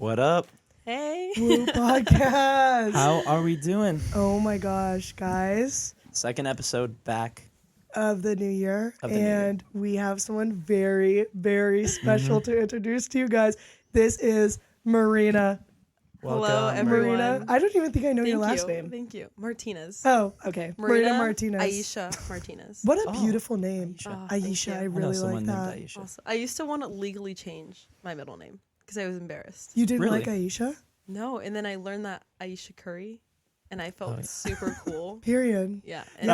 What up? Hey. Woo podcast. How are we doing? Oh my gosh, guys. Second episode back. Of the new year. Of the new year. And we have someone very, very special to introduce to you guys. This is Marina. Welcome. Hello, everyone. Marina. I don't even think I know your last you. name. Thank you. Martinez. Oh, okay. Marina Martinez. Aisha Martinez. What a beautiful name. Aisha. Aisha, I you. really I know like someone that. named Aisha. Also, I used to want to legally change my middle name because I was embarrassed. You didn't Really? like Aisha? No, and then I learned that Aisha Curry, and I felt super cool. Period. Yeah. And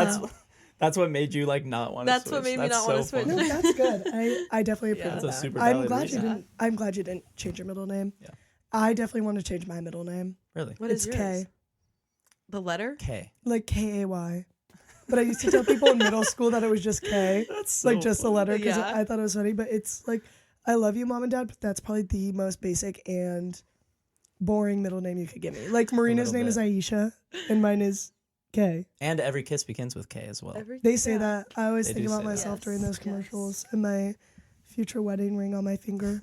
That's what made you like not want to switch. That's what made me not want to switch. No, that's good. I definitely approve Yeah. of That's a that. super I'm valid glad reason. you didn't. I'm glad you didn't change your middle name. Yeah. I definitely want to change my middle name. Really? What is It's yours? K. The letter? K. Like K-A-Y. But I used to tell people in middle school that it was just K. That's so Like just the letter because Yeah. I thought it was funny. But it's like, I love you, Mom and Dad, but that's probably the most basic and boring middle name you could give me. Like Marina's little name is bit. Aisha and mine is K. And every kiss begins with K as well. They say Yeah. that. I always They think do about say that. myself during those Yes. commercials and my future wedding ring on my finger.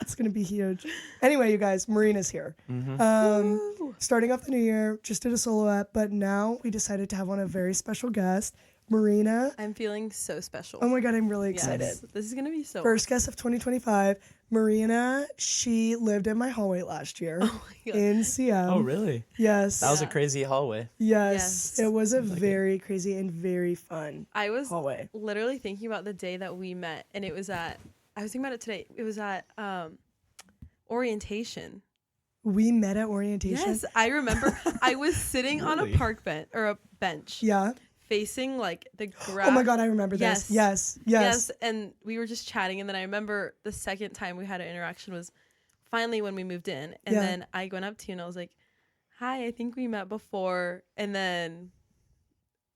It's going to be huge. Anyway, you guys, Marina's here. Woo. Starting off the new year, just did a solo app, but now we decided to have on a very special guest, Marina. I'm feeling so special. Oh my God, I'm really Yes. excited. This is going to be so First guest of 2025, Marina. She lived in my hallway last year Oh my God. in CM. Oh, really? Yes. That was a Yeah. crazy hallway. Yes. Yes. It was a Like it. very crazy and very fun I was hallway. literally thinking about the day that we met, and it was at, I was thinking about it today. It was at orientation. We met at orientation. Yes, I remember. I was sitting on a Really? park bench or a bench, Yeah. facing like the grass. Oh my God, I remember Yes. this. Yes. Yes. And we were just chatting, and then I remember the second time we had an interaction was finally when we moved in, and Yeah. then I went up to you and I was like, "Hi, I think we met before," and then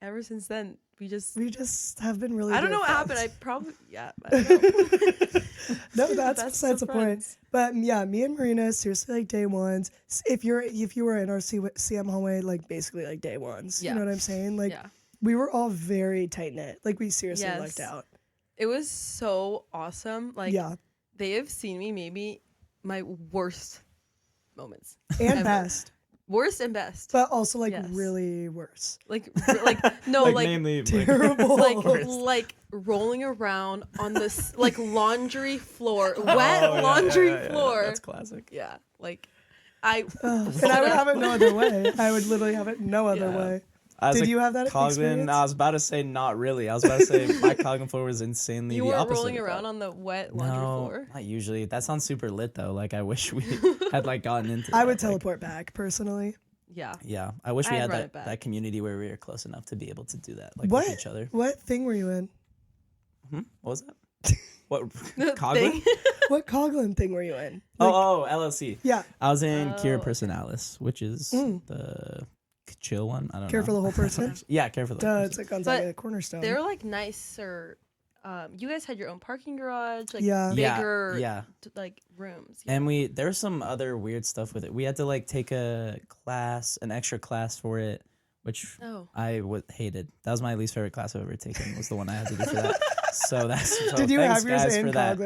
ever since then we just. We just have been really I don't good know what happened. friends. I probably I don't know. No, We're the that's best besides of the point. friends. But yeah, me and Marina, seriously, like day ones. If you were in our CM hallway, like basically like day ones. Yeah. You know what I'm saying? Like Yeah. we were all very tight knit. Like we seriously Yes. lucked out. It was so awesome. Like Yeah. they have seen me maybe my worst moments. And ever. best. Worst and best. But also like Yes. really worse. Like no, Like, like namely, Terrible. like rolling around on this like laundry floor, wet Oh, yeah, laundry yeah, yeah. floor. That's classic. Yeah, like I And I would have it no other way. I would literally have it no other Yeah. way. As Did a you have that Coglin, experience? I was about to say not really. I was about to say my Coglin floor was insanely you the weren't opposite rolling of that. around on the wet laundry No, floor. not usually. That sounds super lit though. Like I wish we had like gotten into. I that, would like- teleport back personally. Yeah, Yeah, I wish we I'd had run that, it back. that community where we were close enough to be able to do that, like What with each other. what thing were you in? What was that? What Coglin? Thing. What Coglin thing were you in? Oh, LLC. Yeah. I was in Cure Oh. Personalis, which is the chill one. I don't Care know. for the whole person? Yeah, care for the whole Duh, person. it's like Gonzaga But Cornerstone. They're like nicer. You guys had your own parking garage, like Yeah. bigger, Yeah. like rooms. And there was some other weird stuff with it. We had to like take an extra class for it, which Oh. I hated. That was my least favorite class I've ever taken. Was the one I had to do for that. So Did you thanks, have yours guys, in for that.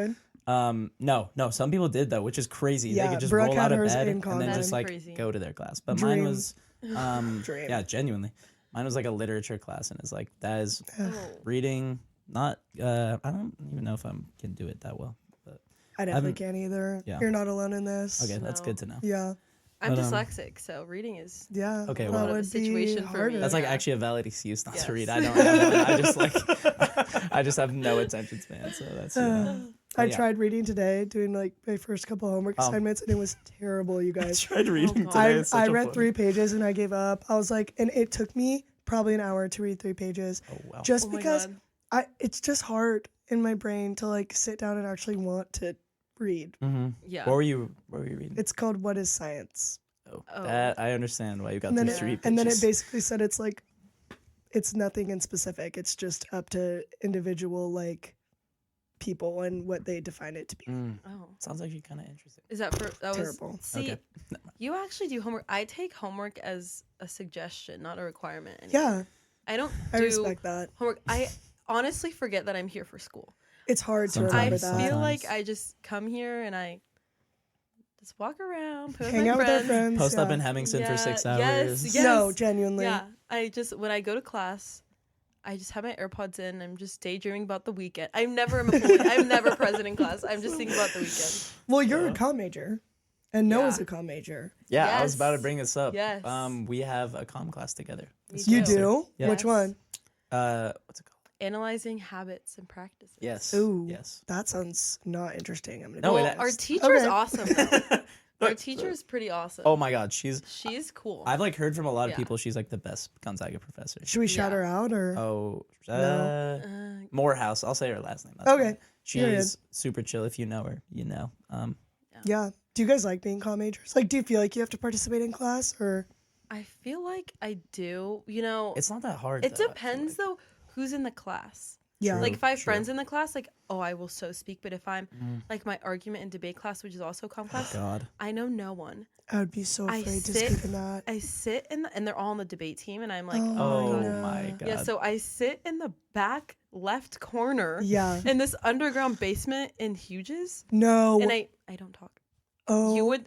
Coglin? No. Some people did though, which is crazy. Yeah, They could just Brooke roll had out of hers bed in and then Coglin. just like Crazy. go to their class. But Dream. mine was, Dream. yeah, genuinely, mine was like a literature class, and it's like that is Oh. reading. Not, I don't even know if I can do it that well. But I definitely can't either. Yeah. You're not alone in this. okay, that's No. good to know. Yeah. I'm But, dyslexic, so reading is Yeah. Okay, that well- would Situation be for me. harder. That's like Yeah. actually a valid excuse not Yes. to read. I don't have one. I just like I just have no attention span, so that's I yeah. tried reading today, doing like my first couple homework assignments, and it was terrible, you I guys. tried reading God. today. It's such I a read fun- 3 pages and I gave up. I was like, and it took me probably an hour to read 3 pages, Oh wow. just Oh my because God. it's just hard in my brain to like sit down and actually want to read. Yeah. What were you reading? It's called What is Science? Oh, Oh. that I understand why you got And then, these 3 pages. and then it basically said it's like, it's nothing in specific. It's just up to individual like people and what they define it to be. Oh. Sounds like you're kind of interesting. Is that for that Terrible. was see Okay. you actually do homework. I take homework as a suggestion, not a requirement anymore. Yeah, I don't I do respect that. homework. I honestly forget that I'm here for school. It's hard to Sometimes. I remember feel that. like I just come here and I Just walk around, play Hang with out my with our friends. friends. Post up yeah. in Hemmingson for 6 Yeah, hours. yes. No, genuinely. Yeah, when I go to class, I just have my AirPods in. I'm just daydreaming about the weekend. I'm never present in class. I'm just thinking about the weekend. Well, you're a Yeah. comm major, and Noah's Yeah. a comm major. Yeah, I Yes. was about to bring this up. Yes. We have a comm class together. Me this too. You semester. do? Yeah. Which Yes. one? What's it called? Analyzing habits and practices. Yes. Ooh, Yes. that sounds not interesting. I'm gonna. No, be it Well, is. our teacher is Okay. awesome. Though. Our Look, teacher is pretty awesome. Oh my God, she's cool. I've like heard from a lot of Yeah. people she's like the best Gonzaga professor. Should we shout Yeah. her out or? Oh, Uh, Morehouse. I'll say her last name. That's Okay. fine. She's super chill. If you know her, you know. Yeah. Do you guys like being comm majors? Like, do you feel like you have to participate in class or? I feel like I do. You know, It's not that hard. it though, I feel depends like. though who's in the class. Yeah. True. Like if I have true. friends in the class, like I will so speak. But if I'm like my argument and debate class, which is also comm class, God. I know no one. I would be so I afraid to sit- speak in that. I sit and they're all on the debate team, and I'm like, Oh, Oh my god. my God. Yeah, so I sit in the back left corner Yeah. in this underground basement in Huges, No. and I don't talk. Oh. You would.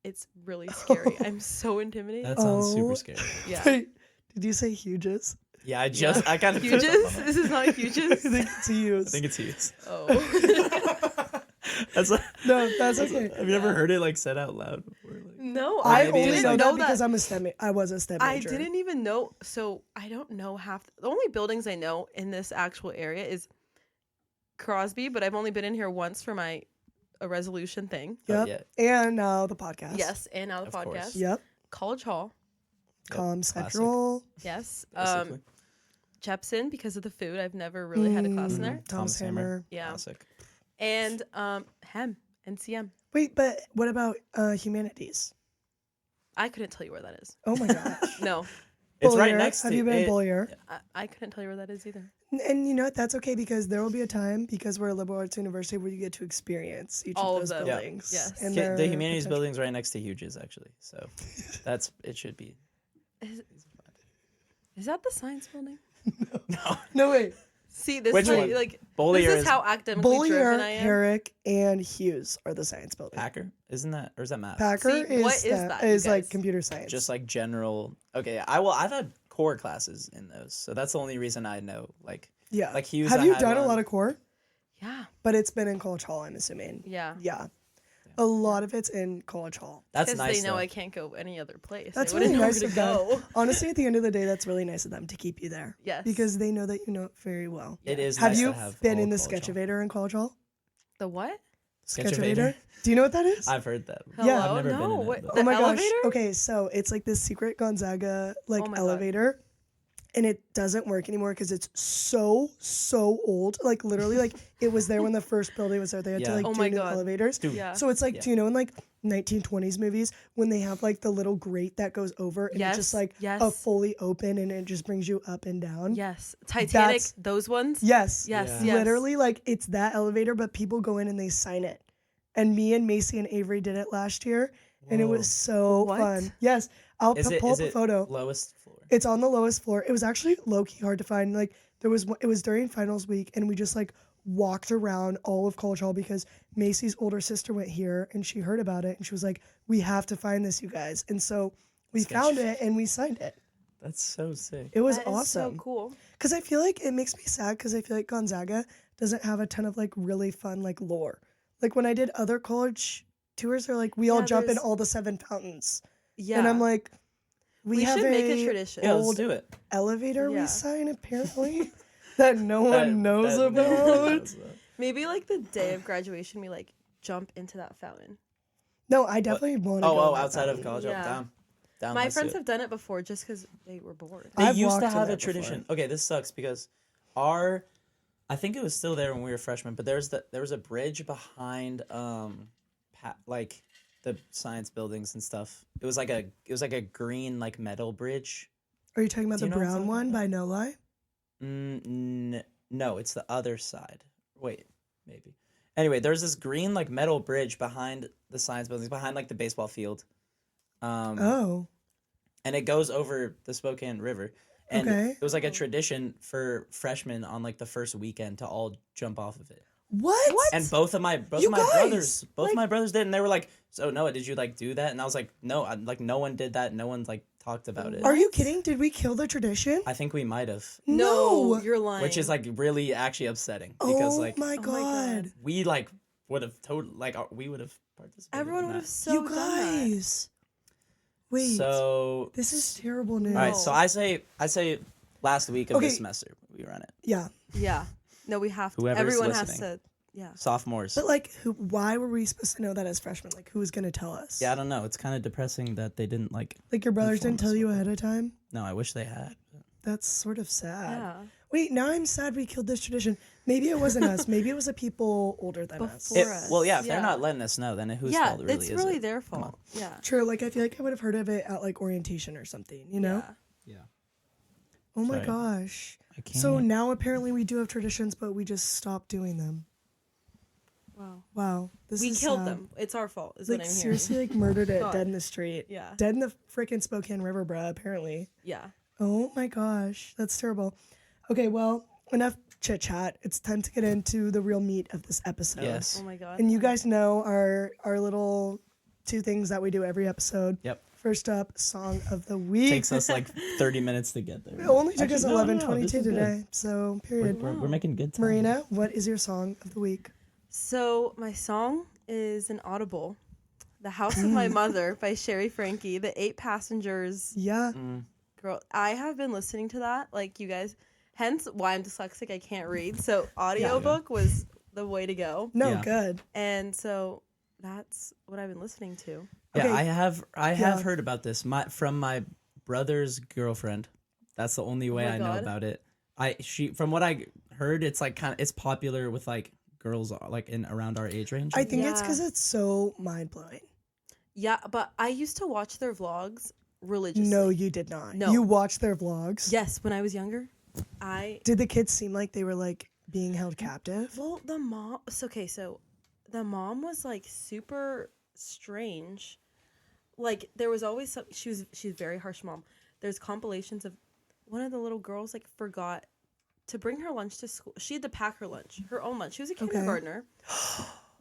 It's really scary. I'm so intimidated. That sounds Oh. super scary. Yeah. Wait, did you say huges? Yeah, I kind of Huges? This is not I Huges. think it's hues. I think it's huge. Oh. That's like, No, that's okay. Have you ever heard it like said out loud before? Like, No, I maybe only it's know like- that because I'm a STEM. I was a STEM I major. didn't even know. So I don't know half. The only buildings I know in this actual area is Crosby, but I've only been in here once for a resolution thing. Yep. yeah. And now the podcast. Yes, and now the Of podcast. course. Yep. College Hall. Yep, Comm classic. Central. Yes. Basically. Jepson because of the food. I've never really had a class in there. Thomas Hammer. Yeah. Classic. And Hem, NCM. Wait, but what about humanities? I couldn't tell you where that is. Oh my gosh. No, It's right Bullier. next to Have you been in it. Bullier? I couldn't tell you where that is either. And you know what? That's okay because there will be a time because we're a liberal arts university where you get to experience each All of of those them. Yeah. buildings. Yes. And Okay, their the humanities potential. building's right next to Huges, actually. So it should be. Is that the science building? No. No, wait. See, this Which is one? like Bollier this is how academically Bullier, driven I am. Herrick, and Hughes are the science building. Packer? Isn't that, or is that math? Packer See, what is that, you is like guys? computer science. Just like general. Okay, I've had core classes in those, so that's the only reason I know. Like yeah. like Hughes. Have I you had done a one. lot of core? Yeah, But it's been in College Hall, I'm assuming. yeah. Yeah. A lot of it's in College Hall. That's Because nice. they know though. I can't go any other place. That's I wouldn't really know nice where of to them. go. Honestly, at the end of the day, that's really nice of them to keep you there. Yes. Because they know that you know it very well. It is. Have nice you to have been all in the college hall. Sketchavator in College Hall? The what? Sketchavator? Do you know what that is? I've heard that. Yeah. Hello? I've never no. been in it, What, but- the Oh my elevator? gosh. Okay, so it's like this secret Gonzaga like Oh my God. elevator. And it doesn't work anymore because it's so old. Like literally, like it was there when the first building was there. They had to Yeah. like Oh do my new God. elevators. Dude. Yeah. So it's like, Yeah. do you know in like 1920s movies when they have like the little grate that goes over and it's just Yes, like yes. a fully open and it just brings you up and down? Yes. Titanic. That's- Those ones. Yes. Yes. Yeah. Yes. Literally, like it's that elevator, but people go in and they sign it. And me and Macy and Avery did it last year, and it Whoa. was so What? fun. Yes, I'll Is it pull is up a it photo. lowest floor? It's on the lowest floor. It was actually low key hard to find. Like it was during finals week, and we just like walked around all of College Hall because Macy's older sister went here and she heard about it and she was like, "We have to find this, you guys." And so we found it and we signed it. That's so sick. It was That is awesome. so cool. Because I feel like it makes me sad because I feel like Gonzaga doesn't have a ton of like really fun like lore. Like when I did other college tours, they're like, we all Yeah, jump in there's- all the 7 fountains. Yeah. And I'm like, we have should make a a tradition. Yeah, let's old do it. elevator Yeah. we sign apparently that no one knows that no one about. knows about. Maybe like the day of graduation, we like jump into that fountain. No, I definitely want to go. Oh, on that outside of fountain. college, Yeah. down. My let's do friends it. have done it before just because they were bored. They I've used walked to in have a there before. tradition. Okay, this sucks because I think it was still there when we were freshmen, but there was a bridge behind like the science buildings and stuff. It was like a green like metal bridge. Are you talking about Do the you know what I'm brown talking one about? by No Lie? No, it's the other side. Wait, maybe. Anyway, there's this green like metal bridge behind the science buildings, behind like the baseball field. Oh, And it goes over the Spokane River. And Okay. it was like a tradition for freshmen on like the first weekend to all jump off of it. What? And both of my You guys, brothers, both like- my brothers did, and they were like, "So Noah, did you like do that?" And I was like, "No, no one did that. No one like talked about it." Are you kidding? Did we kill the tradition? I think we might have, No, you're lying. which is like really actually upsetting because Oh like my Oh my god. God. we like would have totally like we would have participated. Everyone in would that. have so You done that. guys. Wait. So This is terrible news. all right, so I say last week of Okay. this semester we run it. Yeah. Yeah. No, we have to. Whoever's Everyone has listening. to. Yeah. Sophomores. But like, why were we supposed to know that as freshmen? Like, who was gonna tell us? Yeah, I don't know. It's kind of depressing that they didn't like. Like your brothers inform didn't tell us you about ahead of time. No, I wish they had. That's sort of sad. Yeah. Wait, now I'm sad we killed this tradition. Maybe it wasn't us. Maybe it was the people older than us. Before It, us. well, yeah, if Yeah. they're not letting us know, then whose Yeah, fault really it's is really it? their Come on. fault. Yeah. True. Like I feel like I would have heard of it at like orientation or something. You know? Yeah. Yeah. Oh my Sorry. gosh. I can't. So now apparently we do have traditions, but we just stopped doing them. Wow. Wow. This We is killed sad. them. It's our fault. Is Like what I'm seriously, hearing. like murdered it, God. dead in the street. Yeah. Dead in the freaking Spokane River, bruh. Apparently. Yeah. Oh my gosh, that's terrible. Okay, well, enough chit chat. It's time to get into the real meat of this episode. Yes. Oh my god. And you guys know our little two things that we do every episode. Yep. First up, song of the week. Takes us like 30 minutes to get there. It only took Actually, us no, no, 11:22 this is good. today. So period. We're making good time. Marina, what is your song of the week? So my song is an audible. The House of My Mother by Sherry Frankie. The 8 Passengers. Yeah. Girl, I have been listening to that. Like you guys, hence why I'm dyslexic. I can't read. So audiobook was the way to go. No, Yeah. good. And so that's what I've been listening to. Yeah, Okay. I have Yeah. heard about this from my brother's girlfriend. That's the only way my I know God. about it. From what I heard, it's like it's popular with like girls like in around our age range. I think it's Yeah. because it's so mind blowing. Yeah, but I used to watch their vlogs religiously. No, you did not. No. You watched their vlogs. Yes, when I was younger, I Did the kids seem like they were like being held captive? well the mom. So the mom was like super strange. Like there was always some. She's a very harsh mom. There's compilations of one of the little girls like forgot to bring her lunch to school. She had to pack her lunch, her own lunch. She was a kindergartner.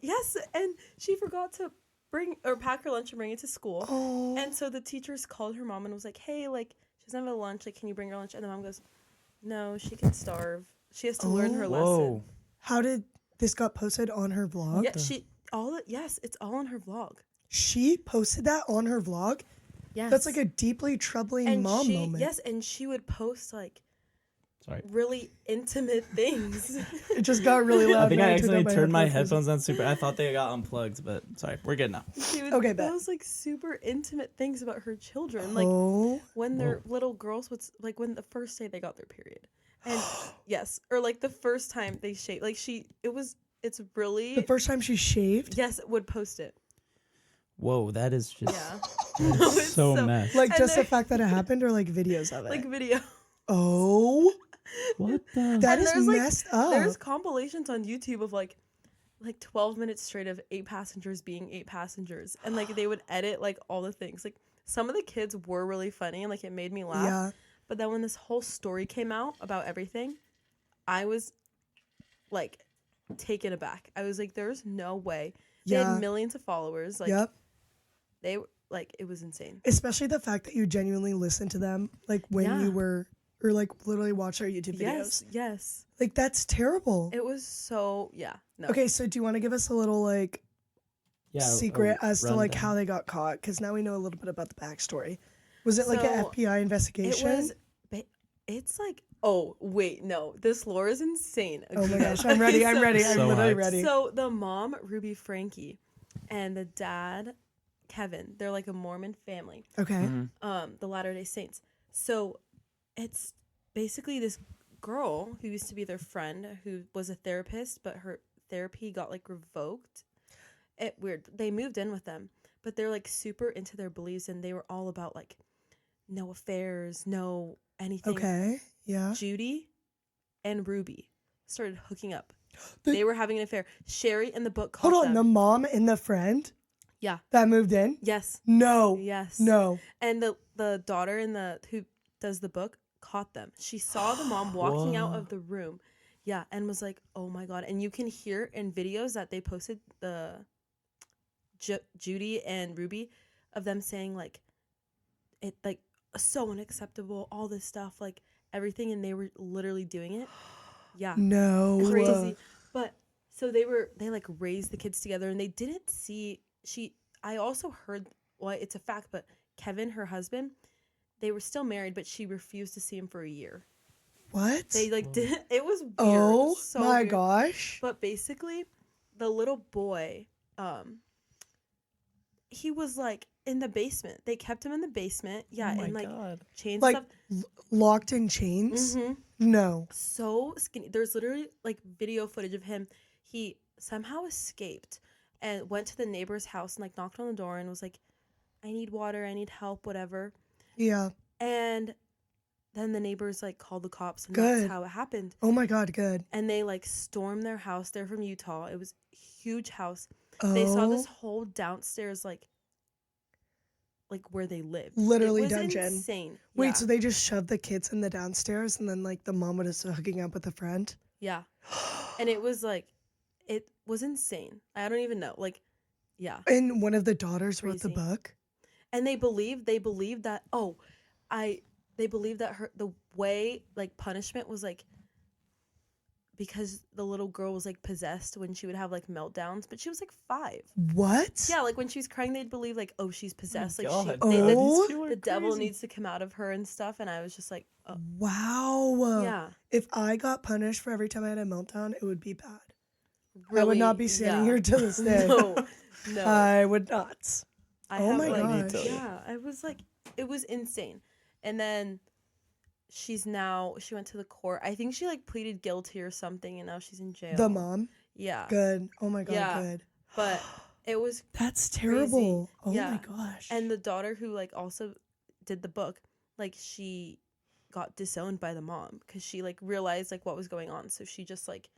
Yes, and she forgot to bring or pack her lunch and bring it to school. Oh. And so the teachers called her mom and was like, "Hey, like she doesn't have a lunch. Like, can you bring her lunch?" And the mom goes, "No, she can starve. She has to learn her lesson." Whoa. How did this got posted on her vlog? Yeah, yes, it's all on her vlog. She posted that on her vlog? Yes, That's like a deeply troubling mom she, moment. Yes, and she would post like Sorry. really intimate things. It just got really loud. I think when I took accidentally out turned my headphones. headphones on super. I thought they got unplugged, but sorry, we're good now. She would Okay, bet. post like super intimate things about her children, like Oh. when their little girls would like when the first day they got their period, and yes, or like the first time they shaved. Like it's really The first time she shaved? yes would post it. Whoa, that is just Yeah, that is it's so so- messed. Like And just the there- fact that it happened or like videos of it? like video. Oh. What the? That And is there's, like, messed up. There's compilations on YouTube of like 12 minutes straight of 8 passengers being 8 passengers, and like they would edit like all the things. Like some of the kids were really funny and like it made me laugh. Yeah. But then when this whole story came out about everything, I was like taken aback. I was like, there's no way. They Yeah. had millions of followers. Like Yep. they like it was insane. Especially the fact that you genuinely listened to them like when Yeah. you were or like literally watch their YouTube videos. Yes. Like that's terrible. It was so no. Okay, so do you want to give us a little like Yeah, secret as to like rundown. how they got caught? Because now we know a little bit about the backstory. Was it like an So, FBI It investigation? was. It's like, oh wait, no, this lore is insane. Oh my Okay. gosh, I'm ready. I'm So- ready. I'm So literally hyped. ready. So the mom, Ruby Frankie, and the dad, Kevin, they're like a Mormon family. Okay. Mhm. The Latter-day Saints. So it's basically this girl who used to be their friend who was a therapist, but her therapy got like revoked. Weird. They moved in with them, but they're like super into their beliefs, and they were all about like no affairs, no anything. Okay. Yeah. Judy and Ruby started hooking up. The- They were having an affair. Sherry in the book Hold caught on. The them. mom and the friend Yeah. that moved in? Yes. No. Yes. No. And the daughter in the who does the book caught them. She saw the mom walking out Whoa. of the room, Yeah, and was like, oh my God. And you can hear in videos that they posted, the Judy and Ruby, of them saying like, it like so unacceptable, all this stuff, like everything, and they were literally doing it. Yeah. No. Crazy. But so they like raised the kids together, and they didn't see, I also heard, well, it's a fact, but Kevin, her husband, they were still married, but she refused to see him for a year. What? They like did it was weird. Oh so my weird. gosh. But basically, the little boy, he was like in the basement. They kept him in the basement. Yeah, Oh my and like God. chains Like stuff. locked in chains? Mm-hmm. No. So skinny. There's literally like video footage of him. He somehow escaped and went to the neighbor's house and like knocked on the door and was like, I need water, I need help, whatever. Yeah. And then the neighbors like called the cops, and Good. that's how it happened. Oh my God, good. And they like stormed their house. They're from Utah. It was a huge house. Oh, They saw this whole downstairs like where they lived. Literally it was dungeon. Insane. Wait, Yeah. so they just shoved the kids in the downstairs and then like the mom was hooking up with a friend? Yeah. And it was like, it was insane. I don't even know. Like, yeah. And one of the daughters wrote the Crazy. book? And they believed that they believed that the way like punishment was like because the little girl was like possessed when she would have like meltdowns, but she was like 5. What? Yeah, like when she was crying, they'd believe like, oh, she's possessed. Like God. Oh. the devil needs to come out of her and stuff. And I was just like, oh, Wow. yeah, If I got punished for every time I had a meltdown, it would be bad. really, I would not be standing yeah. here to this day. No. I would not. I Oh have, my like, gosh. yeah, I was like, it was insane. And then she went to the court. I think she like pleaded guilty or something, and now she's in jail. The mom? Yeah. Good. Oh my God, Yeah. good. But it was, That's terrible. Oh Yeah. my gosh. and the daughter who like also did the book, like she got disowned by the mom because she like realized like what was going on. So she just like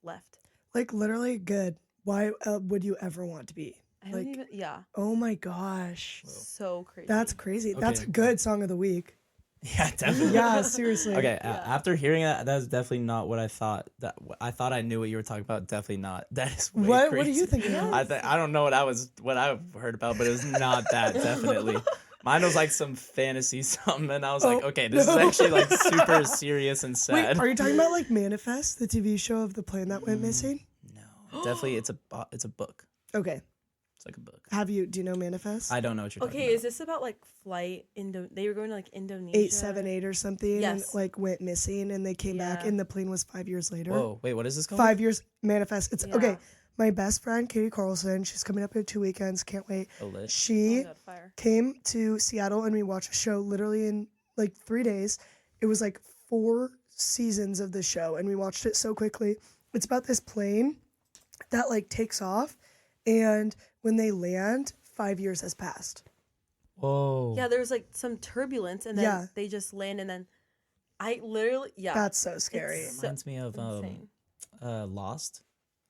left. like literally good. Why would you ever want to be? I don't Like, even, yeah. oh my gosh. So crazy. That's crazy. That's a Okay. good song of the week. Yeah, definitely. Yeah, seriously. Okay, Yeah. after hearing that, that's definitely not what I thought. I thought I knew what you were talking about. Definitely not. That is way What crazy. are you thinking of? I don't know what I heard about, but it was not that. Definitely, mine was like some fantasy something, and I was like, Oh, okay, this is no. actually like super serious and Wait, sad. are you talking about like Manifest, the TV show of the plane that went missing? No, definitely, it's a book. Okay. It's like a book. Do you know Manifest? I don't know what you're talking Okay, about. is this about like flight they were going to like Indonesia? 878 or something, Yes. and like went missing, and they came back, Yeah. and the plane was 5 years later. Whoa, wait, what is this called? 5 years Manifest. It's Yeah. okay. My best friend Katie Carlson, she's coming up in 2 weekends. Can't wait. Oh, lit. Oh She my God, fire. came to Seattle, and we watched a show literally in like 3 days. It was like 4 seasons of the show, and we watched it so quickly. It's about this plane that like takes off, and when they land, 5 years has passed. Whoa. Yeah, there was like some turbulence, and then Yeah. they just land, and then I literally, yeah. That's so scary. It's Reminds me of insane. Lost.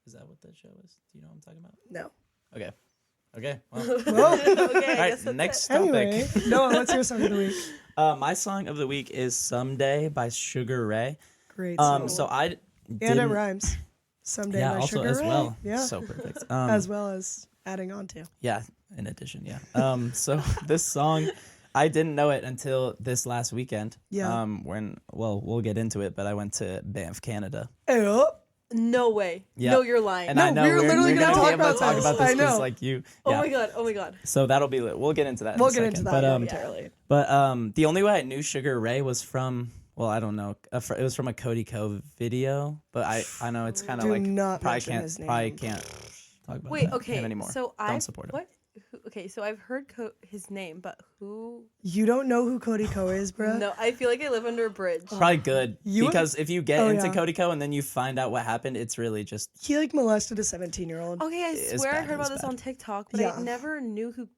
Is that what that show is? Do you know what I'm talking about? No. Okay. Okay. Well. Well, Okay, I All right. guess that's Next it. topic. anyway, Noah, what's your song of the week? My song of the week is "Someday" by Sugar Ray. Great song. So I and it didn't- rhymes. Someday yeah, by also Sugar as Ray. well. Yeah. So perfect. As well as adding on to. Yeah, in addition, yeah. So this song, I didn't know it until this last weekend. Yeah. We'll get into it, but I went to Banff, Canada. Oh, No way. Yeah. No, you're lying. And No, I know we were literally gonna gonna be talk able to about talk this. about this I know. because like you. Oh Yeah. my God. Oh my God. So that'll be lit. We'll get into that. we'll in a get into second. that But momentarily. But the only way I knew Sugar Ray was from, well, I don't know. It was from a Cody Ko video, but I know it's kind of Do like not probably mention can't his name. talk about Wait, that okay. anymore. So Don't support him. Okay, so I've heard his name, but who? You don't know who Cody Ko is, bro? No, I feel like I live under a bridge. Probably good You- because if you get Oh, into yeah. Cody Ko and then you find out what happened, it's really just He like molested a 17-year-old. Okay, I It's swear I bad, heard it was about this bad. on TikTok, but Yeah. I never knew who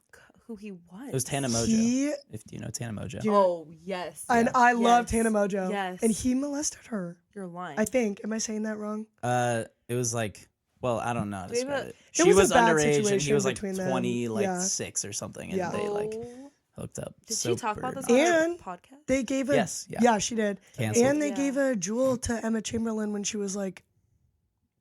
he was. it was Tana Mojo. He If you know Tana Mojo. Dude. Oh yes. and I loved Yes. Hannah Mojo. Yes. And he molested her. You're lying. I think. Am I saying that wrong? It was like, well, I don't know how to Maybe describe a- it. It She was a was bad underage and he situation was like between them. 20, like Yeah. 6 or something, and Yeah. they like Oh hooked up. Did she talk about this bad. on her And podcast? They gave a Yes, yeah. yeah, she did. Canceled. And they Yeah. gave a jewel to Emma Chamberlain when she was like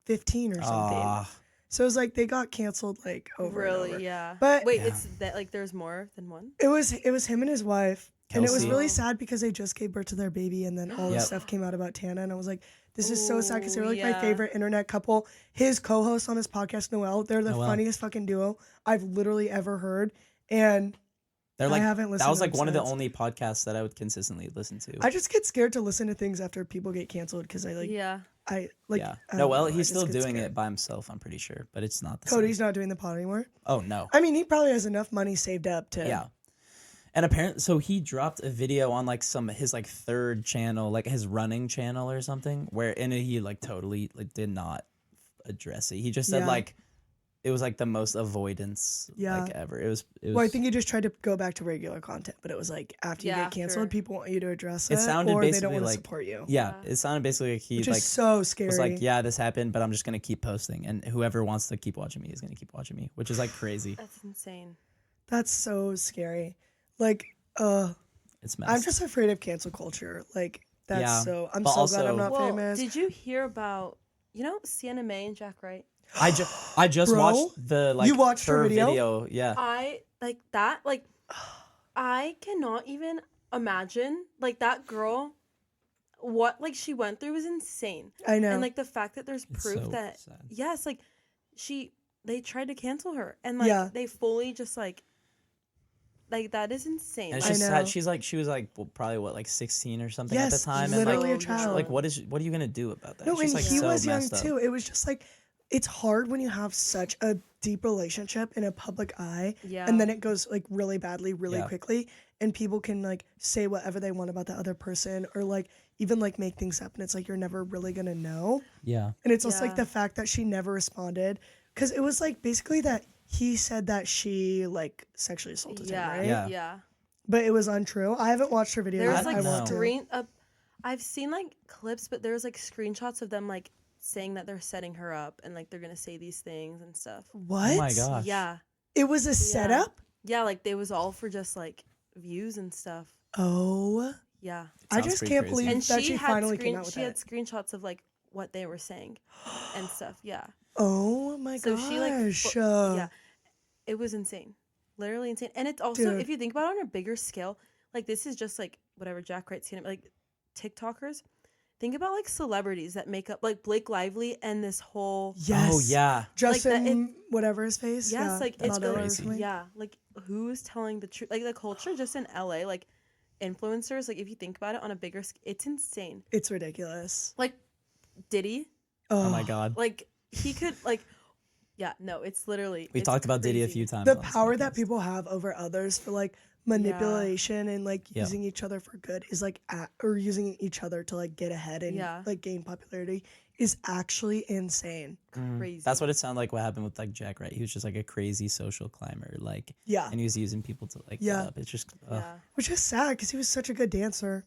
15 or something. Aw. So it was like they got canceled like over and Really? over. Yeah. But- wait, Yeah. it's that like there's more than one. It was him and his wife. And it was Kelsey. really sad because they just gave birth to their baby and then all this Yep. stuff came out about Tana and I was like, this is so sad because they were like Ooh, my yeah. favorite internet couple. His co-host on his podcast, Noel, they're the Noel. funniest fucking duo I've literally ever heard. And They're I like haven't listened that was to like them one of the since. only podcasts that I would consistently listen to. I just get scared to listen to things after people get canceled because I like Yeah. I like yeah. I No, don't well, know, I he's just still get doing scared. it by himself, I'm pretty sure, but it's not the Cody's same. not doing the pod anymore. Oh no. I mean, he probably has enough money saved up to. Yeah. And apparently, so he dropped a video on like his like third channel, like his running channel or something, where in it he like totally like did not address it. He just said Yeah. like it was like the most avoidance Yeah. like ever. It was. Well, I think he just tried to go back to regular content, but it was like after you Yeah, get canceled, after. people want you to address It it, sounded or they don't basically want to like- support you. yeah, Yeah. it sounded basically like he Which like is so scary. was like, yeah, this happened, but I'm just gonna keep posting, and whoever wants to keep watching me is gonna keep watching me, which is like crazy. That's insane. That's so scary. Like, It's messed. I'm just afraid of cancel culture. Like, that's Yeah, so. I'm but so glad I'm also- not Well, famous. did you hear about Sienna May and Jack Wright? I just Bro, watched the like you watched her video? Yeah. I like that. Like, I cannot even imagine like that girl. What like she went through was insane, I know. and like the fact that there's It's proof so that sad. yes, like they tried to cancel her, and like Yeah. they fully just like that is insane. And it's I just know. sad. She was like probably what, like 16 or something at the Yes, time, literally and a like, child. like what are you gonna do about that? No, She's and like he so was young messed up. too. It was just like, it's hard when you have such a deep relationship in a public eye, Yeah. and then it goes like really badly, really Yeah. quickly, and people can like say whatever they want about the other person, or like even like make things up, and it's like you're never really gonna know. Yeah. And it's also like Yeah. the fact that she never responded, because it was like basically that he said that she like sexually assaulted yeah, him, right? Yeah. yeah. But it was untrue. I haven't watched her video. There's yet. like I want to. I've seen like clips, but there's like screenshots of them like saying that they're setting her up and like they're gonna say these things and stuff. What? Oh my gosh. Yeah, It was a setup. yeah, like they was all for just like views and stuff. Oh, Yeah, I Sounds just pretty can't crazy. believe and that she she had finally came out with she had it. screenshots of like what they were saying and stuff. Yeah, Oh my so gosh. she like yeah, it was insane, literally insane. And it's also Dude. if you think about it on a bigger scale, like this is just like whatever Jack Wright's seen, like TikTokers. Think about like celebrities that make up like Blake Lively and this whole Yes. Oh yeah. Justin, whatever his face. yes, yeah, like it's Model or really, something. yeah, like who's telling the truth? Like the culture just in LA, like influencers. Like if you think about it on a bigger scale, it's insane. It's ridiculous. Like Diddy, Oh my god. like he could like, yeah, no, it's literally. We it's talked about Diddy a crazy. few times. The on this power that podcast. people have over others for like manipulation and like Yeah. using each other for good is like or using each other to like get ahead and Yeah. like gain popularity is actually insane. Crazy. That's what it sounded like. What happened with like Jack Wright? He was just like a crazy social climber, like, Yeah. and he was using people to like, Yeah. get up. It's just, Yeah. Which is sad because he was such a good dancer.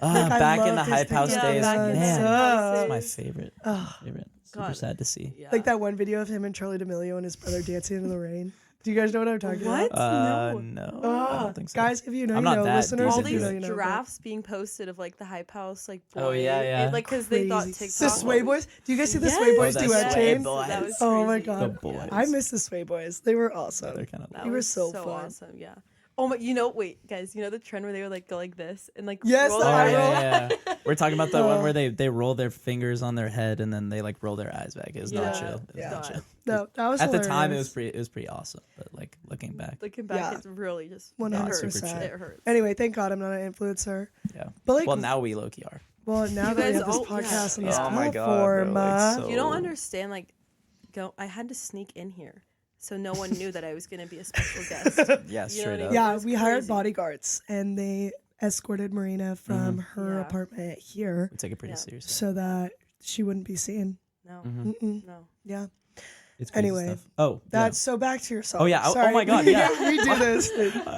Ah, I back in the loved his hype house Yeah, days, back in the man, hype house that's my days. favorite. Ugh. Favorite. Super God. sad to see. Yeah. Like that one video of him and Charlie D'Amelio and his brother dancing in the rain. Do you guys know what I'm talking What? about? No, I Oh, don't think so. guys, if you know, I'm you not know. that Listeners, all deep if you these know, you know. but- drafts being posted of like the hype house, like boy, Oh, yeah, yeah. like because they thought Crazy. TikTok. The Sway Boys. Do you guys see the Yes. Sway Boys Oh, the duet Sway chain? Boys. That was Oh my crazy. god, The boys. I miss the Sway Boys. They were awesome. They're kind of. That They were was so fun. awesome. Yeah. Oh my, wait, guys, you know the trend where they would like go like this and like Yes, roll the their Oh eye eyes? roll. yeah, yeah. We're talking about the one Oh. where they roll their fingers on their head and then they like roll their eyes back. It was not Yeah. chill. It was Yeah. not chill. No, that was At the hilarious. time, it was pretty awesome. But like looking back, Looking back, Yeah. it's really just 100%. super It hurts. Anyway, thank God I'm not an influencer. yeah. But like, Well, now we low key are. now You that we guys have this all- podcast on yeah. this Oh my God, platform, bro, like, so- You don't understand. Like, I had to sneak in here, so no one knew that I was gonna be a special guest. Yeah, You know straight what I up. mean? yeah, It was we hired crazy. bodyguards and they escorted Marina from her Yeah. apartment here We take it pretty Yeah. seriously. so that she wouldn't be seen. No, Mhm. Mm-mm. no. Yeah, It's crazy Anyway, stuff. Oh, that's so back to your song. Oh, yeah. Oh, Sorry. my God, yeah. we do this.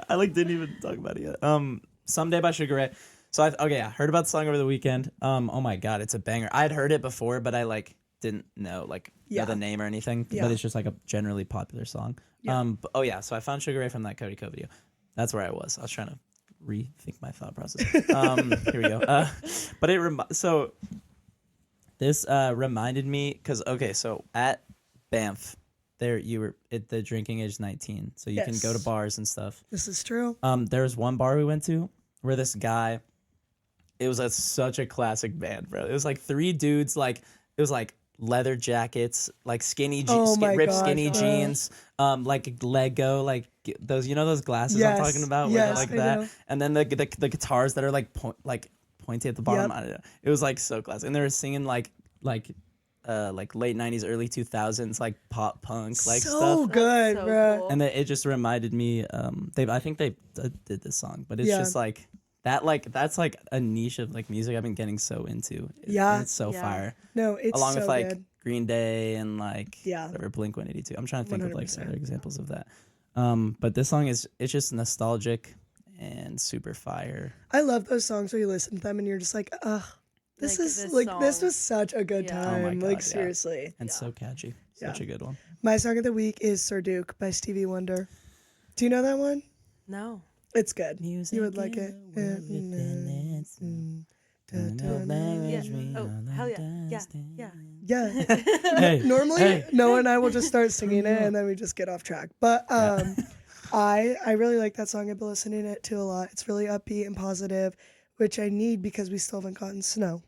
I like didn't even talk about it yet. Someday by Sugar Ray. So I heard about the song over the weekend. Oh my god, it's a banger. I had heard it before, but I like didn't know Yeah. the name or anything. Yeah. But it's just like a generally popular song. Yeah. So I found Sugar Ray from that Cody Co video. that's where I was. I was trying to rethink my thought process. Here we go. But so this reminded me because so at Banff, there you were at the drinking age 19, so you can go to bars and stuff. This is true. There was one bar we went to where this guy, it was such a classic band, bro. It was like 3 dudes, like it was like leather jackets, like ripped skinny jeans, like Lego, like those, those glasses I'm talking about, where they're like that, know. and then the guitars that are like pointy at the bottom. I don't know. It was like so classic, and they were singing like late 90s, early 2000s, like pop punk, like so stuff. good, so bro. cool. And it just reminded me. I think they did this song, but it's just like that. Like that's like a niche of like music I've been getting so into. And it's so fire. No, it's Along so with like good. Green Day and like whatever, Blink-182. I'm trying to think of like 100%. other examples of that. But this song it's just nostalgic and super fire. I love those songs where you listen to them and you're just like, ugh. This was such a good time. Oh my God, like seriously. And so catchy. Such a good one. My song of the week is Sir Duke by Stevie Wonder. Do you know that one? No. It's good. Music You would like it. Yeah. Oh, hell yeah. Yeah. Yeah. Hey, Normally, Noah and I will just start singing it and then we just get off track. But I really like that song. I've been listening to it too a lot. It's really upbeat and positive, which I need because we still haven't gotten snow.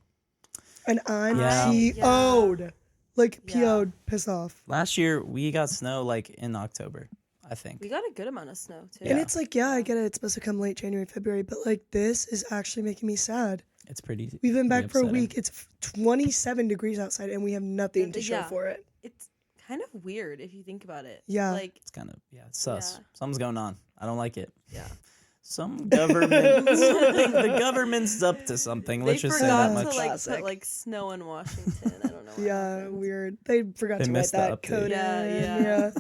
And I'm PO'd. Like PO'd, pissed off. Last year we got snow like in October, I think. We got a good amount of snow too. And it's like, I get it. It's supposed to come late January, February, but like this is actually making me sad. It's pretty. We've been back for a upsetting. week. It's 27 degrees outside, and we have nothing to show for it. It's kind of weird if you think about it. Yeah. Like It's kind of it's sus. Yeah. Something's going on. I don't like it. yeah. Some government, the government's up to something. They Let's just say that forgot much. to like Classic. put like snow in Washington. I don't know. what Yeah, happened. weird. They forgot They to write missed the that update. code. Yeah.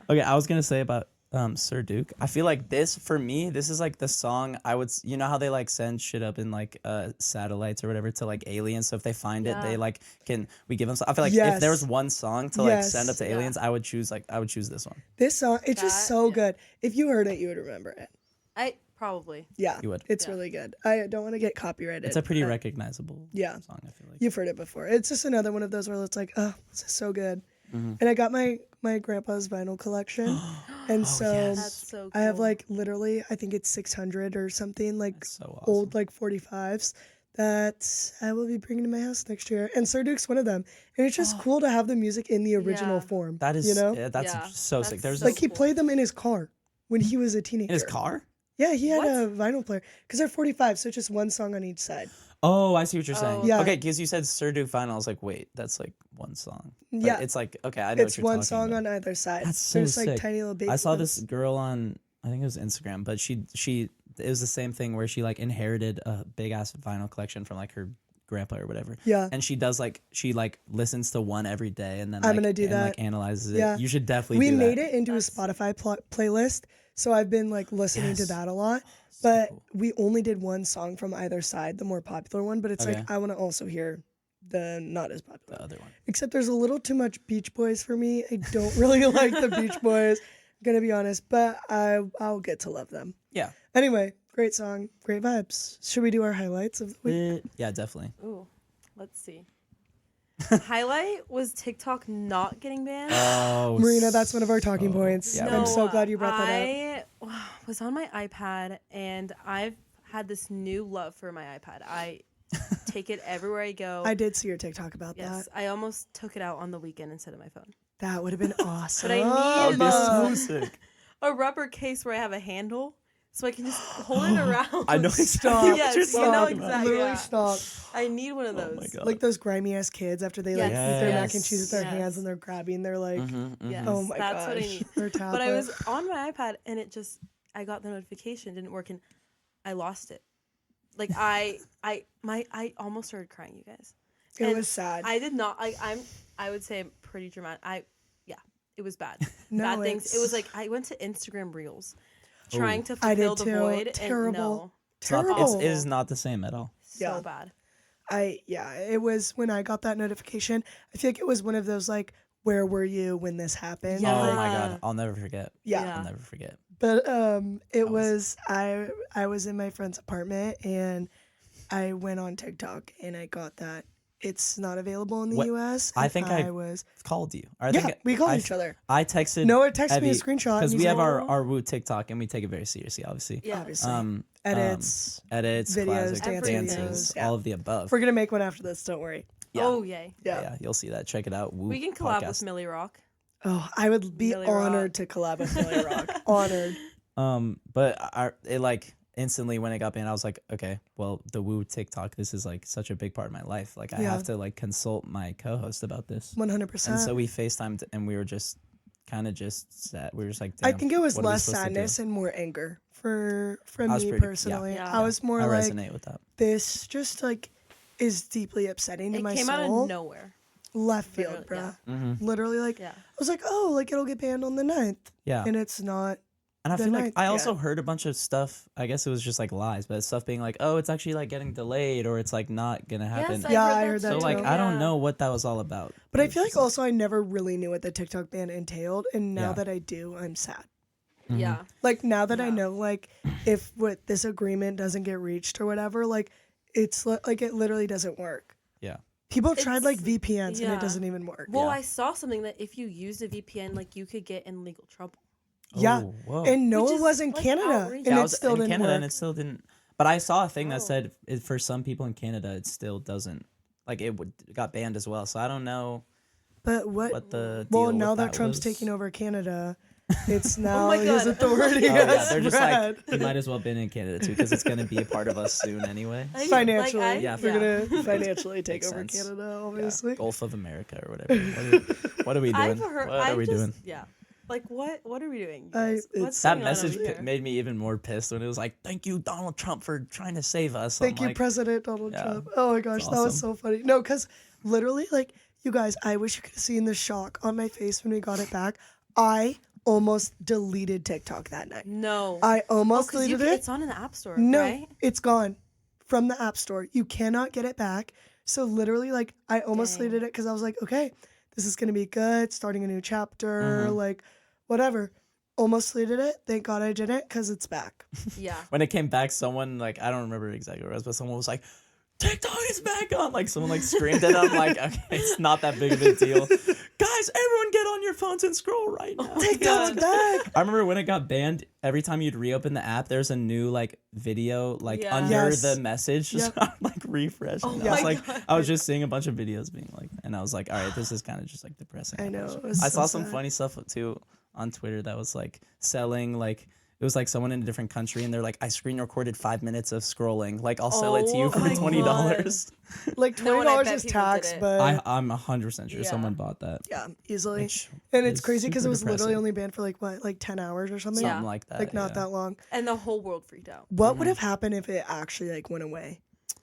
Okay, I was gonna say about Sir Duke. I feel like this for me, this is like the song I would. You know how they like send shit up in like satellites or whatever to like aliens. So if they find it, they like we give them. I feel like if there was one song to like send up to aliens, I would choose this one. This song, it's just so good. If you heard it, you would remember it. I probably. Yeah, You would. It's really good. I don't want to get copyrighted. It's a pretty recognizable song. I feel like. You've heard it before. It's just another one of those where it's like, oh, this is so good. Mm-hmm. And I got my grandpa's vinyl collection, and so That's so cool. I have like literally, I think it's 600 or something, like So awesome. old like 45s that I will be bringing to my house next year. And Sir Duke's one of them. And it's just cool to have the music in the original form. That is, you know, that's so sick. There's like he played them in his car when he was a teenager. in his car. Yeah, he had a vinyl player because they're 45, so it's just one song on each side. Oh, I see what you're saying. Yeah. Okay, because you said Sir Duke Final. I was like, wait, that's like one song. But Yeah. it's like okay, I know It's what you're one talking song about. on either side. That's so There's like sick. tiny little baby. I saw clips. this girl on, I think it was Instagram, but she it was the same thing where she like inherited a big ass vinyl collection from like her grandpa or whatever. Yeah. And she does like she listens to one every day and then I'm gonna do that. like analyzes it. Yeah. You should definitely We do that. made it into a Spotify playlist, so I've been like listening to that a lot. But we only did one song from either side, the more popular one. But it's like I want to also hear the not as popular, The other one. Except there's a little too much Beach Boys for me. I don't really like the Beach Boys. I'm gonna be honest, but I'll get to love them. Yeah. Anyway, great song, great vibes. Should we do our highlights of the week? Yeah, definitely. Ooh, let's see. Highlight was TikTok not getting banned. Oh, Marina, that's one of our talking points. yeah. I'm so glad you brought that up. I was on my iPad and I've had this new love for my iPad. I take it everywhere I go. I did see your TikTok about Yes, that. I almost took it out on the weekend instead of my phone. That would have been awesome. But I need so sick. a rubber case where I have a handle so I can just hold it around. I know exactly Stop. what Yes, you're you talking know about. exactly. Literally Yeah. stop. I need one of those. Oh my god. Like those grimy ass kids after they like eat their mac and Yes. cheese with their Yes. hands and they're grabbing their like Yes, oh my that's gosh what I need. their tablet. But I was on my iPad and it just I got the notification, didn't work, and I lost it. Like I almost started crying, you guys. it And was sad. I did not. I would say I'm pretty dramatic. It was bad. No, Bad things. It was it's- like I went to Instagram Reels, trying to I did fulfill the too. void. Terrible. And no, It's not- Terrible. it is not the same at all. so Yeah. bad. It was when I got that notification. I feel like it was one of those like, where were you when this happened? Yeah. Oh Like, my god, I'll never forget. yeah. Yeah. I'll never forget. But it was I was in my friend's apartment and I went on TikTok and I got that it's not available in the U.S. I think I was called you. Or we called each other. I texted Noah texted me a Evie, screenshot because and we he's have like, our Woo TikTok and we take it very seriously, obviously. Yeah. obviously Edits, videos, classic everything. dances, Yeah. all of the above. We're gonna make one after this. Don't worry. Yeah. Oh, yay. Yeah. You'll see that. Check it out. Woo We can collab podcast. with Millie Rock. Oh, I would be Millie honored Rock. to collab with Millie Rock. Honored. But it like instantly when it got banned, I was like, okay, well, the Woo TikTok, this is like such a big part of my life. Like I Yeah. have to like consult my co-host about this. 100%. And so we FaceTimed and we were just kind of just sad. We were just like, I damn, think it was what are we less supposed to do? sadness and more anger from was me pretty- yeah. personally. Yeah. I was more I like, resonate with that. this just like is deeply upsetting to It my came soul. out of nowhere. Left field, Literally, bruh. Literally, like, Yeah. I was like, oh, like it'll get banned on the 9th. Yeah. And it's not. And I the feel like 9th I yet. also heard a bunch of stuff. I guess it was just like lies, but stuff being like, oh, it's actually like getting delayed or it's like not going to happen. Yes, Yeah, I heard that So too. like, I don't Yeah. know what that was all about. But I It's feel like just also I never really knew what the TikTok ban entailed. And now Yeah. that I do, I'm sad. Yeah. Like now that I Yeah. know, like, if what this agreement doesn't get reached or whatever, like, it's like it literally doesn't work. Yeah. People have tried like It's- VPNs and yeah. it doesn't even work. Well, Yeah. I saw something that if you used a VPN, like you could get in legal trouble. Yeah. Oh, whoa. And Which Noah is, was in like, Canada outrageous. and I it was still in didn't Canada work. and it still didn't. But I saw a thing Oh. that said for some people in Canada, it still doesn't. Like it got banned as well. So I don't know But what the deal well, now with that Trump's was. taking over Canada, it's now my his God. authority Oh, yeah, has they're just spread. like, you might as well been in Canada too because it's going to be a part of us soon anyway. I- Financially, like, I- Yeah, we're gonna financially take Makes over sense. Canada, Yeah, obviously. Gulf of America or whatever. What are we doing? I've heard. What are we doing? Yeah. Like what? What are we doing? you I- guys? it's- What's That going on message over here? made me even more pissed when it was like, "Thank you, Donald Trump, for trying to save us." Thank I'm you, like, President Donald yeah, Trump. Oh my gosh, it's that was awesome. so funny. No, because literally, like, you guys, I wish you could have seen the shock on my face when we got it back. I almost deleted TikTok that night. No. I Oh, almost 'cause you deleted can- it. It's on in the App Store. No, Right? it's gone from the App Store. You cannot get it back. So literally, like, I almost Dang. deleted it because I was like, okay, this is gonna be good. Starting a new chapter, Mm-hmm. like, whatever. Almost deleted it. Thank God I didn't because it's back. Yeah. when it came back, someone like I don't remember exactly what it was, but someone was like, "TikTok is back on!" Like someone like screamed it. I'm like, okay, it's not that big of a deal, guys. Everyone get on your phones and scroll right now. TikTok's back. I remember when it got banned. Every time you'd reopen the app, there's a new like video like Yeah. under Yes. the message. Yep. So I'm like refreshing. Oh I was my like, God. I was just seeing a bunch of videos being like, and I was like, all right, this is kind of just like depressing. I know, almost. it was I so saw some sad. funny stuff too on Twitter that was like selling like. It was like someone in a different country, and they're like, "I screen recorded 5 minutes of scrolling. Like, I'll sell it to you Oh for my $20." Like No, and I $20 bet is people did tax, it. but I'm 100% sure Yeah. someone bought that. yeah, easily. Which And it's is crazy because it super was literally depressing. only banned for like what, like 10 hours or something. Yeah. Something like that. Like not yeah. that long. And the whole world freaked out. What would have happened if it actually like went away?